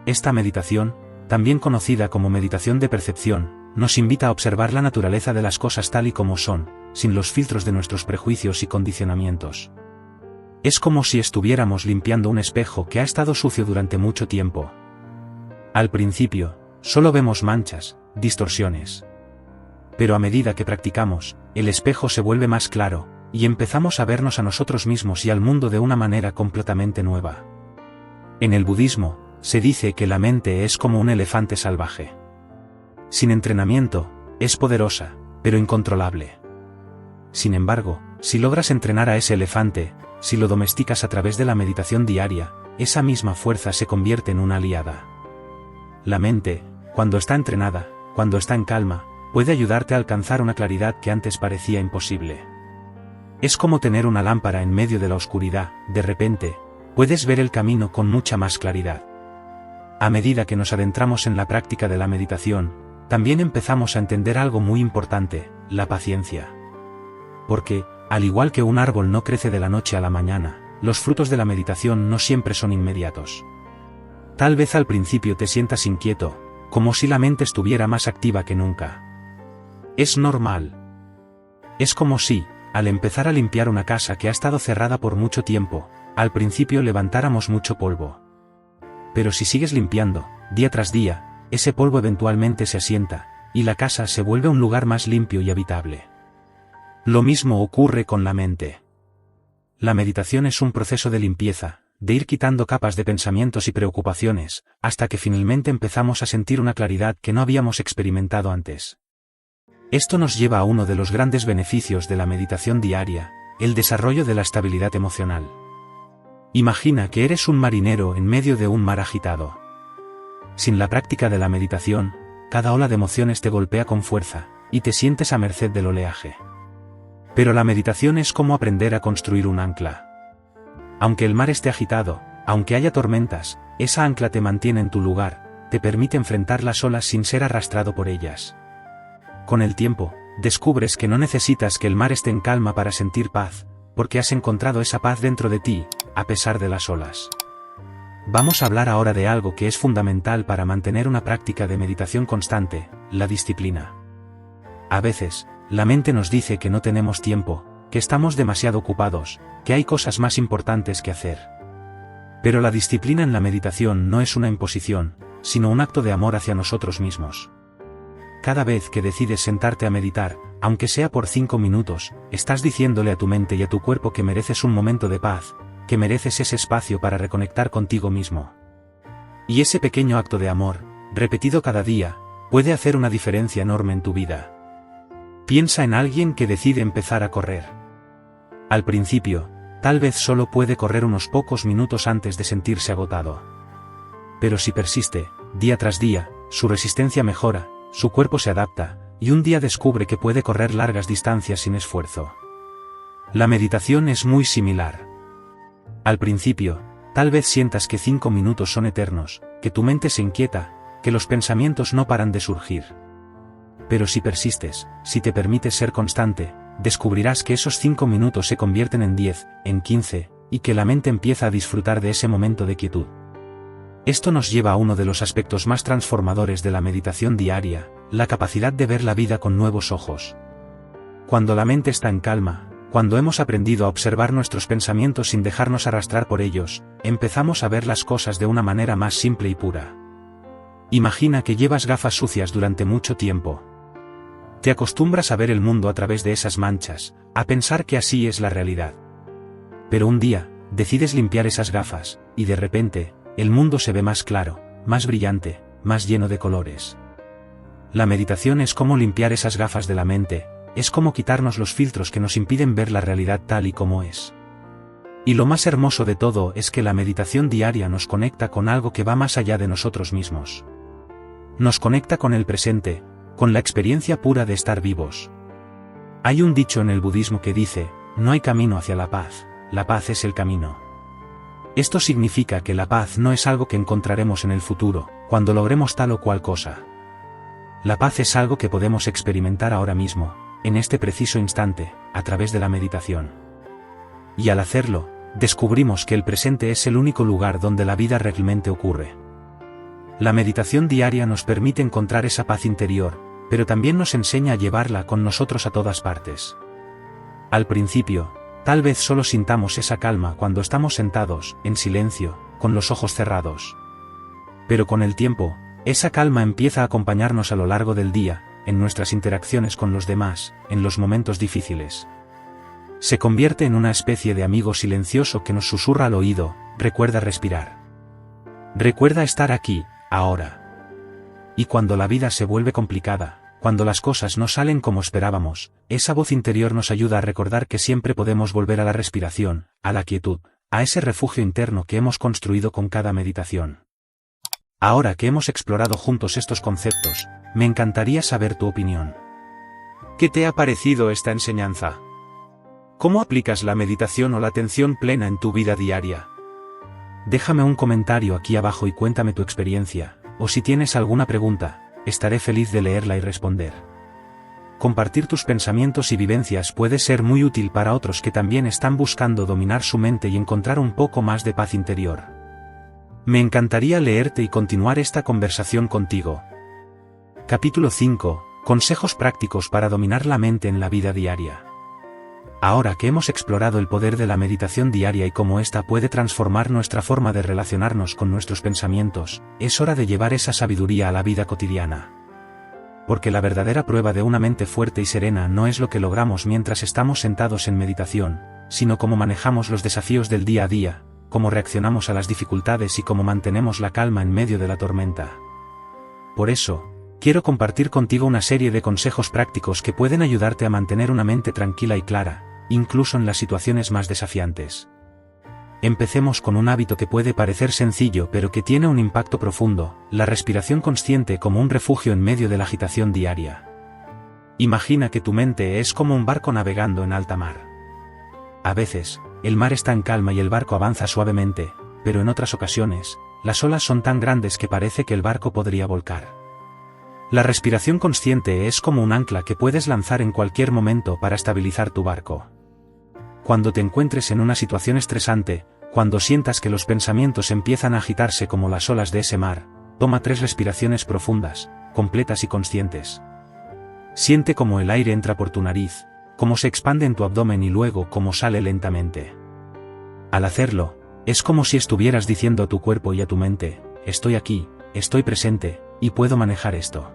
Esta meditación, también conocida como meditación de percepción, nos invita a observar la naturaleza de las cosas tal y como son, sin los filtros de nuestros prejuicios y condicionamientos. Es como si estuviéramos limpiando un espejo que ha estado sucio durante mucho tiempo. Al principio, solo vemos manchas, distorsiones. Pero a medida que practicamos, el espejo se vuelve más claro, y empezamos a vernos a nosotros mismos y al mundo de una manera completamente nueva. En el budismo, se dice que la mente es como un elefante salvaje. Sin entrenamiento, es poderosa, pero incontrolable. Sin embargo, si logras entrenar a ese elefante, si lo domesticas a través de la meditación diaria, esa misma fuerza se convierte en una aliada. La mente, cuando está entrenada, cuando está en calma, puede ayudarte a alcanzar una claridad que antes parecía imposible. Es como tener una lámpara en medio de la oscuridad, de repente, puedes ver el camino con mucha más claridad. A medida que nos adentramos en la práctica de la meditación, también empezamos a entender algo muy importante, la paciencia. Porque, al igual que un árbol no crece de la noche a la mañana, los frutos de la meditación no siempre son inmediatos. Tal vez al principio te sientas inquieto, como si la mente estuviera más activa que nunca. Es normal. Es como si, al empezar a limpiar una casa que ha estado cerrada por mucho tiempo, al principio levantáramos mucho polvo. Pero si sigues limpiando, día tras día, ese polvo eventualmente se asienta, y la casa se vuelve un lugar más limpio y habitable. Lo mismo ocurre con la mente. La meditación es un proceso de limpieza, de ir quitando capas de pensamientos y preocupaciones, hasta que finalmente empezamos a sentir una claridad que no habíamos experimentado antes. Esto nos lleva a uno de los grandes beneficios de la meditación diaria, el desarrollo de la estabilidad emocional. Imagina que eres un marinero en medio de un mar agitado. Sin la práctica de la meditación, cada ola de emociones te golpea con fuerza, y te sientes a merced del oleaje. Pero la meditación es como aprender a construir un ancla. Aunque el mar esté agitado, aunque haya tormentas, esa ancla te mantiene en tu lugar, te permite enfrentar las olas sin ser arrastrado por ellas. Con el tiempo, descubres que no necesitas que el mar esté en calma para sentir paz, porque has encontrado esa paz dentro de ti, a pesar de las olas. Vamos a hablar ahora de algo que es fundamental para mantener una práctica de meditación constante, la disciplina. A veces, la mente nos dice que no tenemos tiempo, que estamos demasiado ocupados, que hay cosas más importantes que hacer. Pero la disciplina en la meditación no es una imposición, sino un acto de amor hacia nosotros mismos. Cada vez que decides sentarte a meditar, aunque sea por 5 minutos, estás diciéndole a tu mente y a tu cuerpo que mereces un momento de paz, que mereces ese espacio para reconectar contigo mismo. Y ese pequeño acto de amor, repetido cada día, puede hacer una diferencia enorme en tu vida. Piensa en alguien que decide empezar a correr. Al principio, tal vez solo puede correr unos pocos minutos antes de sentirse agotado. Pero si persiste, día tras día, su resistencia mejora, su cuerpo se adapta, y un día descubre que puede correr largas distancias sin esfuerzo. La meditación es muy similar. Al principio, tal vez sientas que 5 minutos son eternos, que tu mente se inquieta, que los pensamientos no paran de surgir. Pero si persistes, si te permites ser constante, descubrirás que esos 5 minutos se convierten en 10, en 15, y que la mente empieza a disfrutar de ese momento de quietud. Esto nos lleva a uno de los aspectos más transformadores de la meditación diaria, la capacidad de ver la vida con nuevos ojos. Cuando la mente está en calma, cuando hemos aprendido a observar nuestros pensamientos sin dejarnos arrastrar por ellos, empezamos a ver las cosas de una manera más simple y pura. Imagina que llevas gafas sucias durante mucho tiempo. Te acostumbras a ver el mundo a través de esas manchas, a pensar que así es la realidad. Pero un día, decides limpiar esas gafas, y de repente, el mundo se ve más claro, más brillante, más lleno de colores. La meditación es como limpiar esas gafas de la mente, es como quitarnos los filtros que nos impiden ver la realidad tal y como es. Y lo más hermoso de todo es que la meditación diaria nos conecta con algo que va más allá de nosotros mismos. Nos conecta con el presente, con la experiencia pura de estar vivos. Hay un dicho en el budismo que dice, no hay camino hacia la paz es el camino. Esto significa que la paz no es algo que encontraremos en el futuro, cuando logremos tal o cual cosa. La paz es algo que podemos experimentar ahora mismo, en este preciso instante, a través de la meditación. Y al hacerlo, descubrimos que el presente es el único lugar donde la vida realmente ocurre. La meditación diaria nos permite encontrar esa paz interior, pero también nos enseña a llevarla con nosotros a todas partes. Al principio, tal vez solo sintamos esa calma cuando estamos sentados, en silencio, con los ojos cerrados. Pero con el tiempo, esa calma empieza a acompañarnos a lo largo del día, en nuestras interacciones con los demás, en los momentos difíciles. Se convierte en una especie de amigo silencioso que nos susurra al oído, recuerda respirar. Recuerda estar aquí, ahora. Y cuando la vida se vuelve complicada, cuando las cosas no salen como esperábamos, esa voz interior nos ayuda a recordar que siempre podemos volver a la respiración, a la quietud, a ese refugio interno que hemos construido con cada meditación. Ahora que hemos explorado juntos estos conceptos, me encantaría saber tu opinión. ¿Qué te ha parecido esta enseñanza? ¿Cómo aplicas la meditación o la atención plena en tu vida diaria? Déjame un comentario aquí abajo y cuéntame tu experiencia, o si tienes alguna pregunta, estaré feliz de leerla y responder. Compartir tus pensamientos y vivencias puede ser muy útil para otros que también están buscando dominar su mente y encontrar un poco más de paz interior. Me encantaría leerte y continuar esta conversación contigo. Capítulo 5. Consejos prácticos para dominar la mente en la vida diaria. Ahora que hemos explorado el poder de la meditación diaria y cómo ésta puede transformar nuestra forma de relacionarnos con nuestros pensamientos, es hora de llevar esa sabiduría a la vida cotidiana. Porque la verdadera prueba de una mente fuerte y serena no es lo que logramos mientras estamos sentados en meditación, sino cómo manejamos los desafíos del día a día, cómo reaccionamos a las dificultades y cómo mantenemos la calma en medio de la tormenta. Por eso, quiero compartir contigo una serie de consejos prácticos que pueden ayudarte a mantener una mente tranquila y clara, incluso en las situaciones más desafiantes. Empecemos con un hábito que puede parecer sencillo pero que tiene un impacto profundo, la respiración consciente como un refugio en medio de la agitación diaria. Imagina que tu mente es como un barco navegando en alta mar. A veces, el mar está en calma y el barco avanza suavemente, pero en otras ocasiones, las olas son tan grandes que parece que el barco podría volcar. La respiración consciente es como un ancla que puedes lanzar en cualquier momento para estabilizar tu barco. Cuando te encuentres en una situación estresante, cuando sientas que los pensamientos empiezan a agitarse como las olas de ese mar, toma 3 respiraciones profundas, completas y conscientes. Siente cómo el aire entra por tu nariz, cómo se expande en tu abdomen y luego cómo sale lentamente. Al hacerlo, es como si estuvieras diciendo a tu cuerpo y a tu mente: estoy aquí, estoy presente, y puedo manejar esto.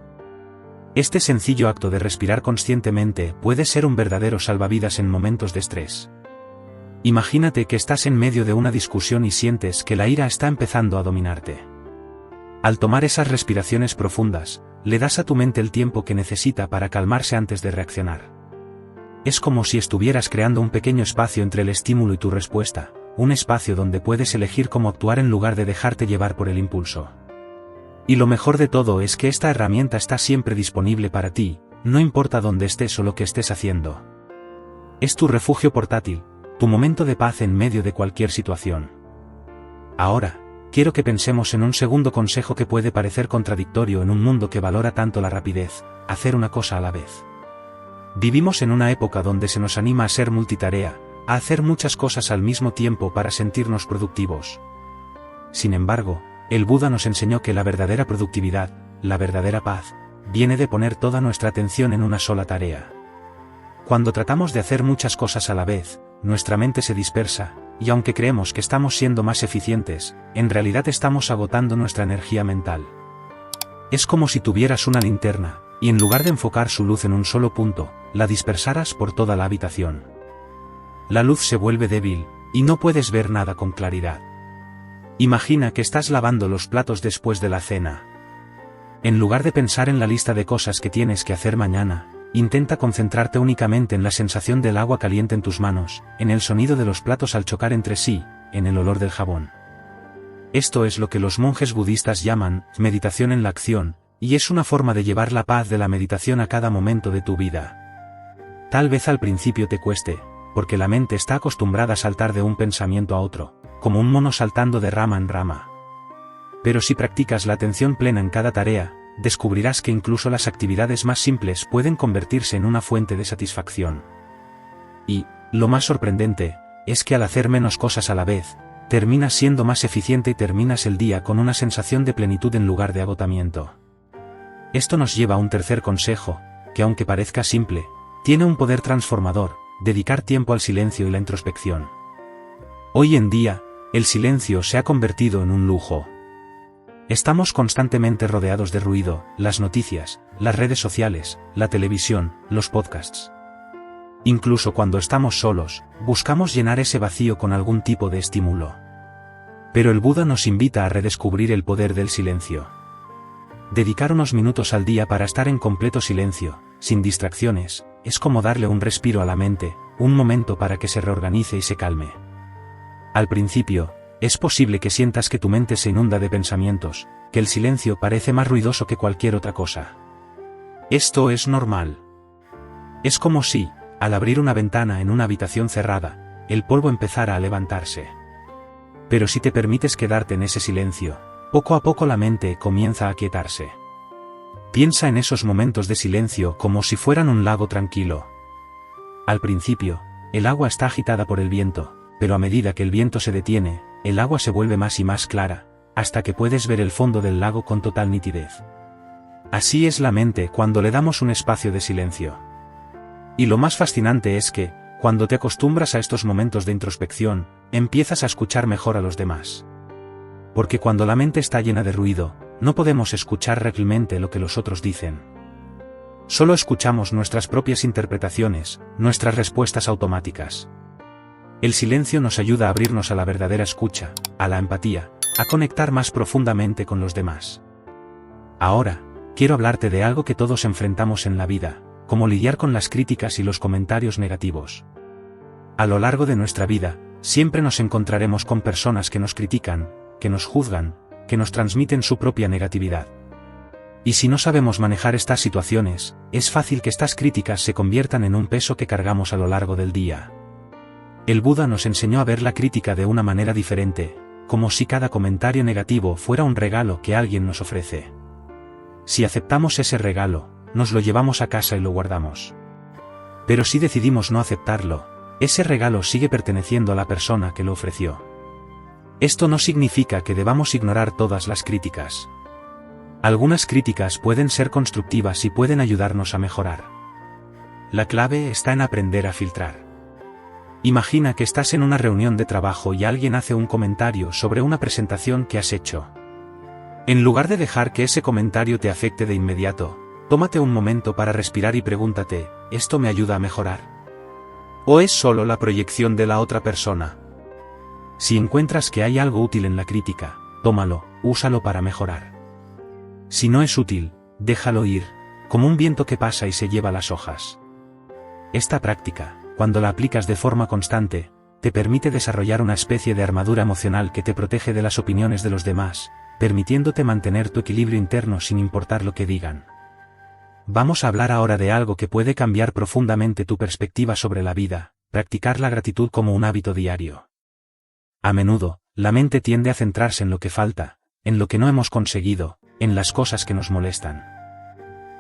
Este sencillo acto de respirar conscientemente puede ser un verdadero salvavidas en momentos de estrés. Imagínate que estás en medio de una discusión y sientes que la ira está empezando a dominarte. Al tomar esas respiraciones profundas, le das a tu mente el tiempo que necesita para calmarse antes de reaccionar. Es como si estuvieras creando un pequeño espacio entre el estímulo y tu respuesta, un espacio donde puedes elegir cómo actuar en lugar de dejarte llevar por el impulso. Y lo mejor de todo es que esta herramienta está siempre disponible para ti, no importa dónde estés o lo que estés haciendo. Es tu refugio portátil, tu momento de paz en medio de cualquier situación. Ahora, quiero que pensemos en un segundo consejo que puede parecer contradictorio en un mundo que valora tanto la rapidez: hacer una cosa a la vez. Vivimos en una época donde se nos anima a ser multitarea, a hacer muchas cosas al mismo tiempo para sentirnos productivos. Sin embargo, el Buda nos enseñó que la verdadera productividad, la verdadera paz, viene de poner toda nuestra atención en una sola tarea. Cuando tratamos de hacer muchas cosas a la vez, nuestra mente se dispersa, y aunque creemos que estamos siendo más eficientes, en realidad estamos agotando nuestra energía mental. Es como si tuvieras una linterna, y en lugar de enfocar su luz en un solo punto, la dispersaras por toda la habitación. La luz se vuelve débil, y no puedes ver nada con claridad. Imagina que estás lavando los platos después de la cena. En lugar de pensar en la lista de cosas que tienes que hacer mañana, intenta concentrarte únicamente en la sensación del agua caliente en tus manos, en el sonido de los platos al chocar entre sí, en el olor del jabón. Esto es lo que los monjes budistas llaman meditación en la acción, y es una forma de llevar la paz de la meditación a cada momento de tu vida. Tal vez al principio te cueste, porque la mente está acostumbrada a saltar de un pensamiento a otro, como un mono saltando de rama en rama. Pero si practicas la atención plena en cada tarea, descubrirás que incluso las actividades más simples pueden convertirse en una fuente de satisfacción. Y, lo más sorprendente, es que al hacer menos cosas a la vez, terminas siendo más eficiente y terminas el día con una sensación de plenitud en lugar de agotamiento. Esto nos lleva a un tercer consejo, que aunque parezca simple, tiene un poder transformador: dedicar tiempo al silencio y la introspección. Hoy en día, el silencio se ha convertido en un lujo. Estamos constantemente rodeados de ruido: las noticias, las redes sociales, la televisión, los podcasts. Incluso cuando estamos solos, buscamos llenar ese vacío con algún tipo de estímulo. Pero el Buda nos invita a redescubrir el poder del silencio. Dedicar unos minutos al día para estar en completo silencio, sin distracciones, es como darle un respiro a la mente, un momento para que se reorganice y se calme. Al principio, es posible que sientas que tu mente se inunda de pensamientos, que el silencio parece más ruidoso que cualquier otra cosa. Esto es normal. Es como si, al abrir una ventana en una habitación cerrada, el polvo empezara a levantarse. Pero si te permites quedarte en ese silencio, poco a poco la mente comienza a aquietarse. Piensa en esos momentos de silencio como si fueran un lago tranquilo. Al principio, el agua está agitada por el viento, pero a medida que el viento se detiene, el agua se vuelve más y más clara, hasta que puedes ver el fondo del lago con total nitidez. Así es la mente cuando le damos un espacio de silencio. Y lo más fascinante es que, cuando te acostumbras a estos momentos de introspección, empiezas a escuchar mejor a los demás. Porque cuando la mente está llena de ruido, no podemos escuchar realmente lo que los otros dicen. Solo escuchamos nuestras propias interpretaciones, nuestras respuestas automáticas. El silencio nos ayuda a abrirnos a la verdadera escucha, a la empatía, a conectar más profundamente con los demás. Ahora, quiero hablarte de algo que todos enfrentamos en la vida, como lidiar con las críticas y los comentarios negativos. A lo largo de nuestra vida, siempre nos encontraremos con personas que nos critican, que nos juzgan, que nos transmiten su propia negatividad. Y si no sabemos manejar estas situaciones, es fácil que estas críticas se conviertan en un peso que cargamos a lo largo del día. El Buda nos enseñó a ver la crítica de una manera diferente, como si cada comentario negativo fuera un regalo que alguien nos ofrece. Si aceptamos ese regalo, nos lo llevamos a casa y lo guardamos. Pero si decidimos no aceptarlo, Ese regalo sigue perteneciendo a la persona que lo ofreció. Esto no significa que debamos ignorar todas las críticas. Algunas críticas pueden ser constructivas y pueden ayudarnos a mejorar. La clave está en aprender a filtrar. Imagina que estás en una reunión de trabajo y alguien hace un comentario sobre una presentación que has hecho. En lugar de dejar que ese comentario te afecte de inmediato, tómate un momento para respirar y pregúntate, ¿esto me ayuda a mejorar? ¿O es solo la proyección de la otra persona? Si encuentras que hay algo útil en la crítica, tómalo, úsalo para mejorar. Si no es útil, déjalo ir, como un viento que pasa y se lleva las hojas. Esta práctica, cuando la aplicas de forma constante, te permite desarrollar una especie de armadura emocional que te protege de las opiniones de los demás, permitiéndote mantener tu equilibrio interno sin importar lo que digan. Vamos a hablar ahora de algo que puede cambiar profundamente tu perspectiva sobre la vida, practicar la gratitud como un hábito diario. A menudo, la mente tiende a centrarse en lo que falta, en lo que no hemos conseguido, en las cosas que nos molestan.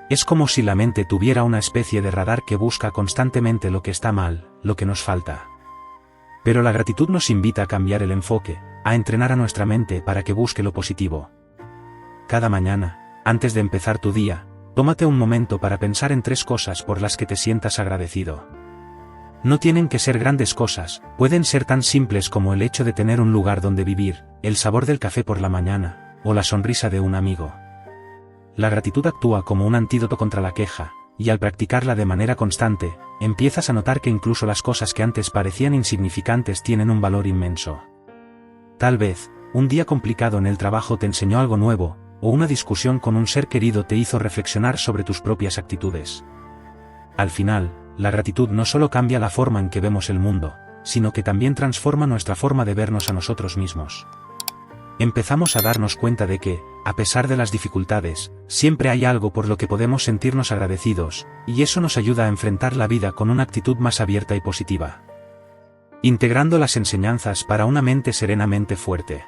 Es como si la mente tuviera una especie de radar que busca constantemente lo que está mal, lo que nos falta. Pero la gratitud nos invita a cambiar el enfoque, a entrenar a nuestra mente para que busque lo positivo. Cada mañana, antes de empezar tu día, tómate un momento para pensar en 3 cosas por las que te sientas agradecido. No tienen que ser grandes cosas, pueden ser tan simples como el hecho de tener un lugar donde vivir, el sabor del café por la mañana, o la sonrisa de un amigo. La gratitud actúa como un antídoto contra la queja, y al practicarla de manera constante, empiezas a notar que incluso las cosas que antes parecían insignificantes tienen un valor inmenso. Tal vez, un día complicado en el trabajo te enseñó algo nuevo, o una discusión con un ser querido te hizo reflexionar sobre tus propias actitudes. Al final, la gratitud no solo cambia la forma en que vemos el mundo, sino que también transforma nuestra forma de vernos a nosotros mismos. Empezamos a darnos cuenta de que, a pesar de las dificultades, siempre hay algo por lo que podemos sentirnos agradecidos, y eso nos ayuda a enfrentar la vida con una actitud más abierta y positiva. Integrando las enseñanzas para una mente serenamente fuerte.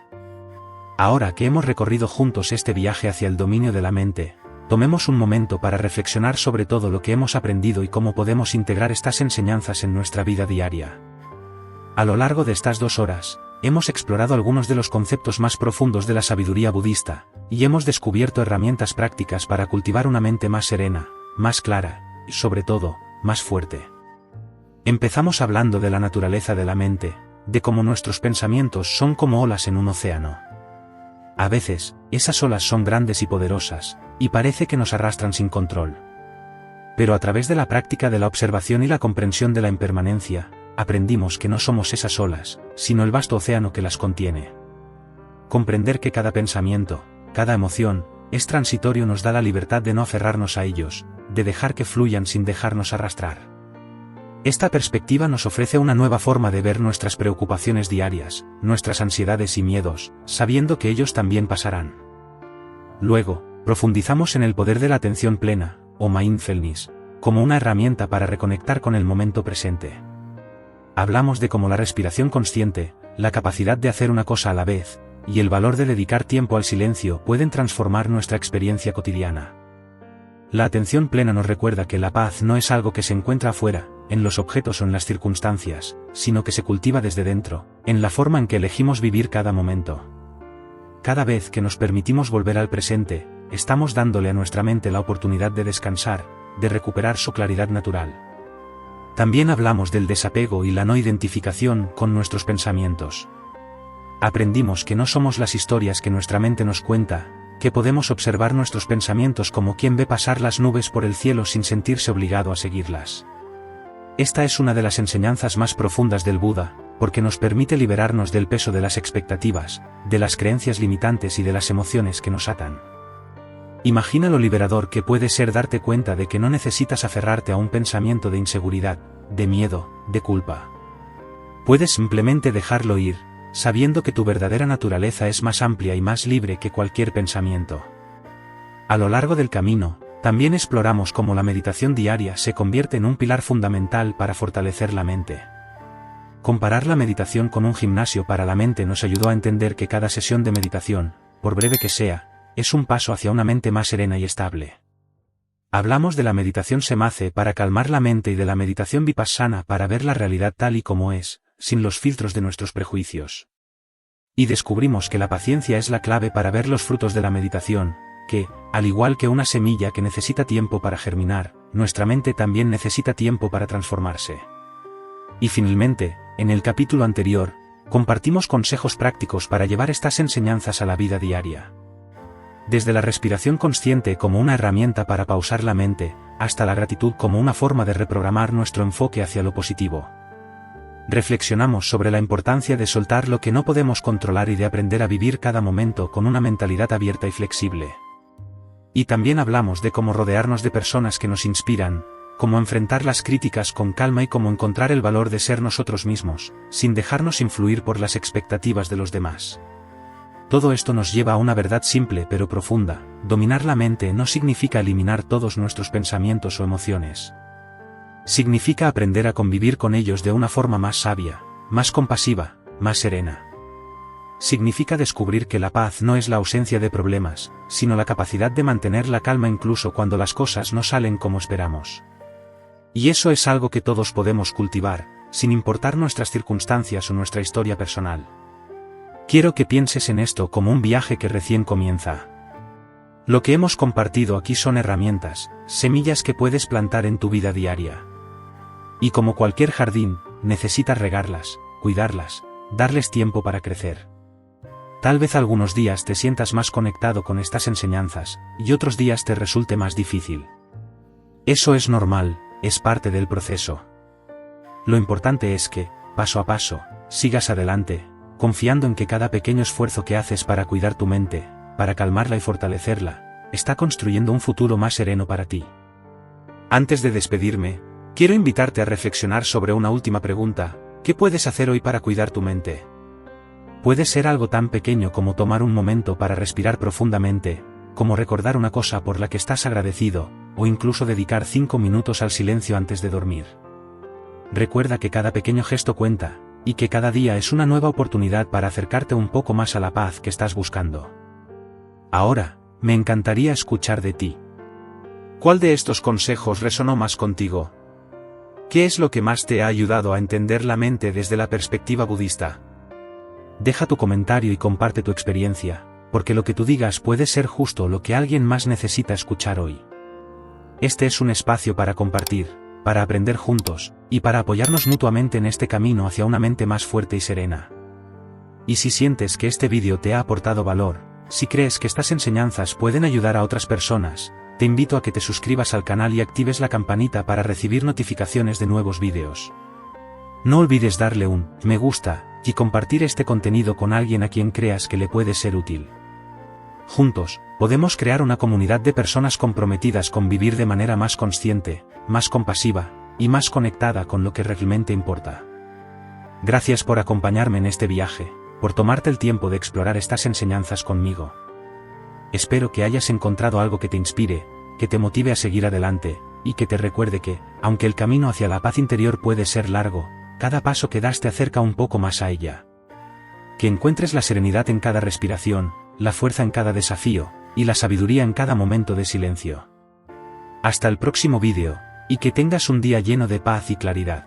Ahora que hemos recorrido juntos este viaje hacia el dominio de la mente, tomemos un momento para reflexionar sobre todo lo que hemos aprendido y cómo podemos integrar estas enseñanzas en nuestra vida diaria. A lo largo de estas 2 horas, hemos explorado algunos de los conceptos más profundos de la sabiduría budista, y hemos descubierto herramientas prácticas para cultivar una mente más serena, más clara, y sobre todo, más fuerte. Empezamos hablando de la naturaleza de la mente, de cómo nuestros pensamientos son como olas en un océano. A veces, esas olas son grandes y poderosas, y parece que nos arrastran sin control. Pero a través de la práctica de la observación y la comprensión de la impermanencia, aprendimos que no somos esas olas, sino el vasto océano que las contiene. Comprender que cada pensamiento, cada emoción, es transitorio nos da la libertad de no aferrarnos a ellos, de dejar que fluyan sin dejarnos arrastrar. Esta perspectiva nos ofrece una nueva forma de ver nuestras preocupaciones diarias, nuestras ansiedades y miedos, sabiendo que ellos también pasarán. Luego, profundizamos en el poder de la atención plena, o mindfulness, como una herramienta para reconectar con el momento presente. Hablamos de cómo la respiración consciente, la capacidad de hacer una cosa a la vez, y el valor de dedicar tiempo al silencio pueden transformar nuestra experiencia cotidiana. La atención plena nos recuerda que la paz no es algo que se encuentra afuera, en los objetos o en las circunstancias, sino que se cultiva desde dentro, en la forma en que elegimos vivir cada momento. Cada vez que nos permitimos volver al presente, estamos dándole a nuestra mente la oportunidad de descansar, de recuperar su claridad natural. También hablamos del desapego y la no identificación con nuestros pensamientos. Aprendimos que no somos las historias que nuestra mente nos cuenta, que podemos observar nuestros pensamientos como quien ve pasar las nubes por el cielo sin sentirse obligado a seguirlas. Esta es una de las enseñanzas más profundas del Buda, porque nos permite liberarnos del peso de las expectativas, de las creencias limitantes y de las emociones que nos atan. Imagina lo liberador que puede ser darte cuenta de que no necesitas aferrarte a un pensamiento de inseguridad, de miedo, de culpa. Puedes simplemente dejarlo ir, sabiendo que tu verdadera naturaleza es más amplia y más libre que cualquier pensamiento. A lo largo del camino, también exploramos cómo la meditación diaria se convierte en un pilar fundamental para fortalecer la mente. Comparar la meditación con un gimnasio para la mente nos ayudó a entender que cada sesión de meditación, por breve que sea, es un paso hacia una mente más serena y estable. Hablamos de la meditación Samatha para calmar la mente y de la meditación Vipassana para ver la realidad tal y como es, sin los filtros de nuestros prejuicios. Y descubrimos que la paciencia es la clave para ver los frutos de la meditación, que, al igual que una semilla que necesita tiempo para germinar, nuestra mente también necesita tiempo para transformarse. Y finalmente, en el capítulo anterior, compartimos consejos prácticos para llevar estas enseñanzas a la vida diaria. Desde la respiración consciente como una herramienta para pausar la mente, hasta la gratitud como una forma de reprogramar nuestro enfoque hacia lo positivo. Reflexionamos sobre la importancia de soltar lo que no podemos controlar y de aprender a vivir cada momento con una mentalidad abierta y flexible. Y también hablamos de cómo rodearnos de personas que nos inspiran, cómo enfrentar las críticas con calma y cómo encontrar el valor de ser nosotros mismos, sin dejarnos influir por las expectativas de los demás. Todo esto nos lleva a una verdad simple pero profunda: dominar la mente no significa eliminar todos nuestros pensamientos o emociones. Significa aprender a convivir con ellos de una forma más sabia, más compasiva, más serena. Significa descubrir que la paz no es la ausencia de problemas, sino la capacidad de mantener la calma incluso cuando las cosas no salen como esperamos. Y eso es algo que todos podemos cultivar, sin importar nuestras circunstancias o nuestra historia personal. Quiero que pienses en esto como un viaje que recién comienza. Lo que hemos compartido aquí son herramientas, semillas que puedes plantar en tu vida diaria. Y como cualquier jardín, necesitas regarlas, cuidarlas, darles tiempo para crecer. Tal vez algunos días te sientas más conectado con estas enseñanzas, y otros días te resulte más difícil. Eso es normal, es parte del proceso. Lo importante es que, paso a paso, sigas adelante, confiando en que cada pequeño esfuerzo que haces para cuidar tu mente, para calmarla y fortalecerla, está construyendo un futuro más sereno para ti. Antes de despedirme, quiero invitarte a reflexionar sobre una última pregunta: ¿qué puedes hacer hoy para cuidar tu mente? Puede ser algo tan pequeño como tomar un momento para respirar profundamente, como recordar una cosa por la que estás agradecido, o incluso dedicar 5 minutos al silencio antes de dormir. Recuerda que cada pequeño gesto cuenta, y que cada día es una nueva oportunidad para acercarte un poco más a la paz que estás buscando. Ahora, me encantaría escuchar de ti. ¿Cuál de estos consejos resonó más contigo? ¿Qué es lo que más te ha ayudado a entender la mente desde la perspectiva budista? Deja tu comentario y comparte tu experiencia, porque lo que tú digas puede ser justo lo que alguien más necesita escuchar hoy. Este es un espacio para compartir, para aprender juntos, y para apoyarnos mutuamente en este camino hacia una mente más fuerte y serena. Y si sientes que este vídeo te ha aportado valor, si crees que estas enseñanzas pueden ayudar a otras personas, te invito a que te suscribas al canal y actives la campanita para recibir notificaciones de nuevos vídeos. No olvides darle un me gusta y compartir este contenido con alguien a quien creas que le puede ser útil. Juntos, podemos crear una comunidad de personas comprometidas con vivir de manera más consciente, más compasiva, y más conectada con lo que realmente importa. Gracias por acompañarme en este viaje, por tomarte el tiempo de explorar estas enseñanzas conmigo. Espero que hayas encontrado algo que te inspire, que te motive a seguir adelante, y que te recuerde que, aunque el camino hacia la paz interior puede ser largo, cada paso que das te acerca un poco más a ella. Que encuentres la serenidad en cada respiración, la fuerza en cada desafío, y la sabiduría en cada momento de silencio. Hasta el próximo vídeo, y que tengas un día lleno de paz y claridad.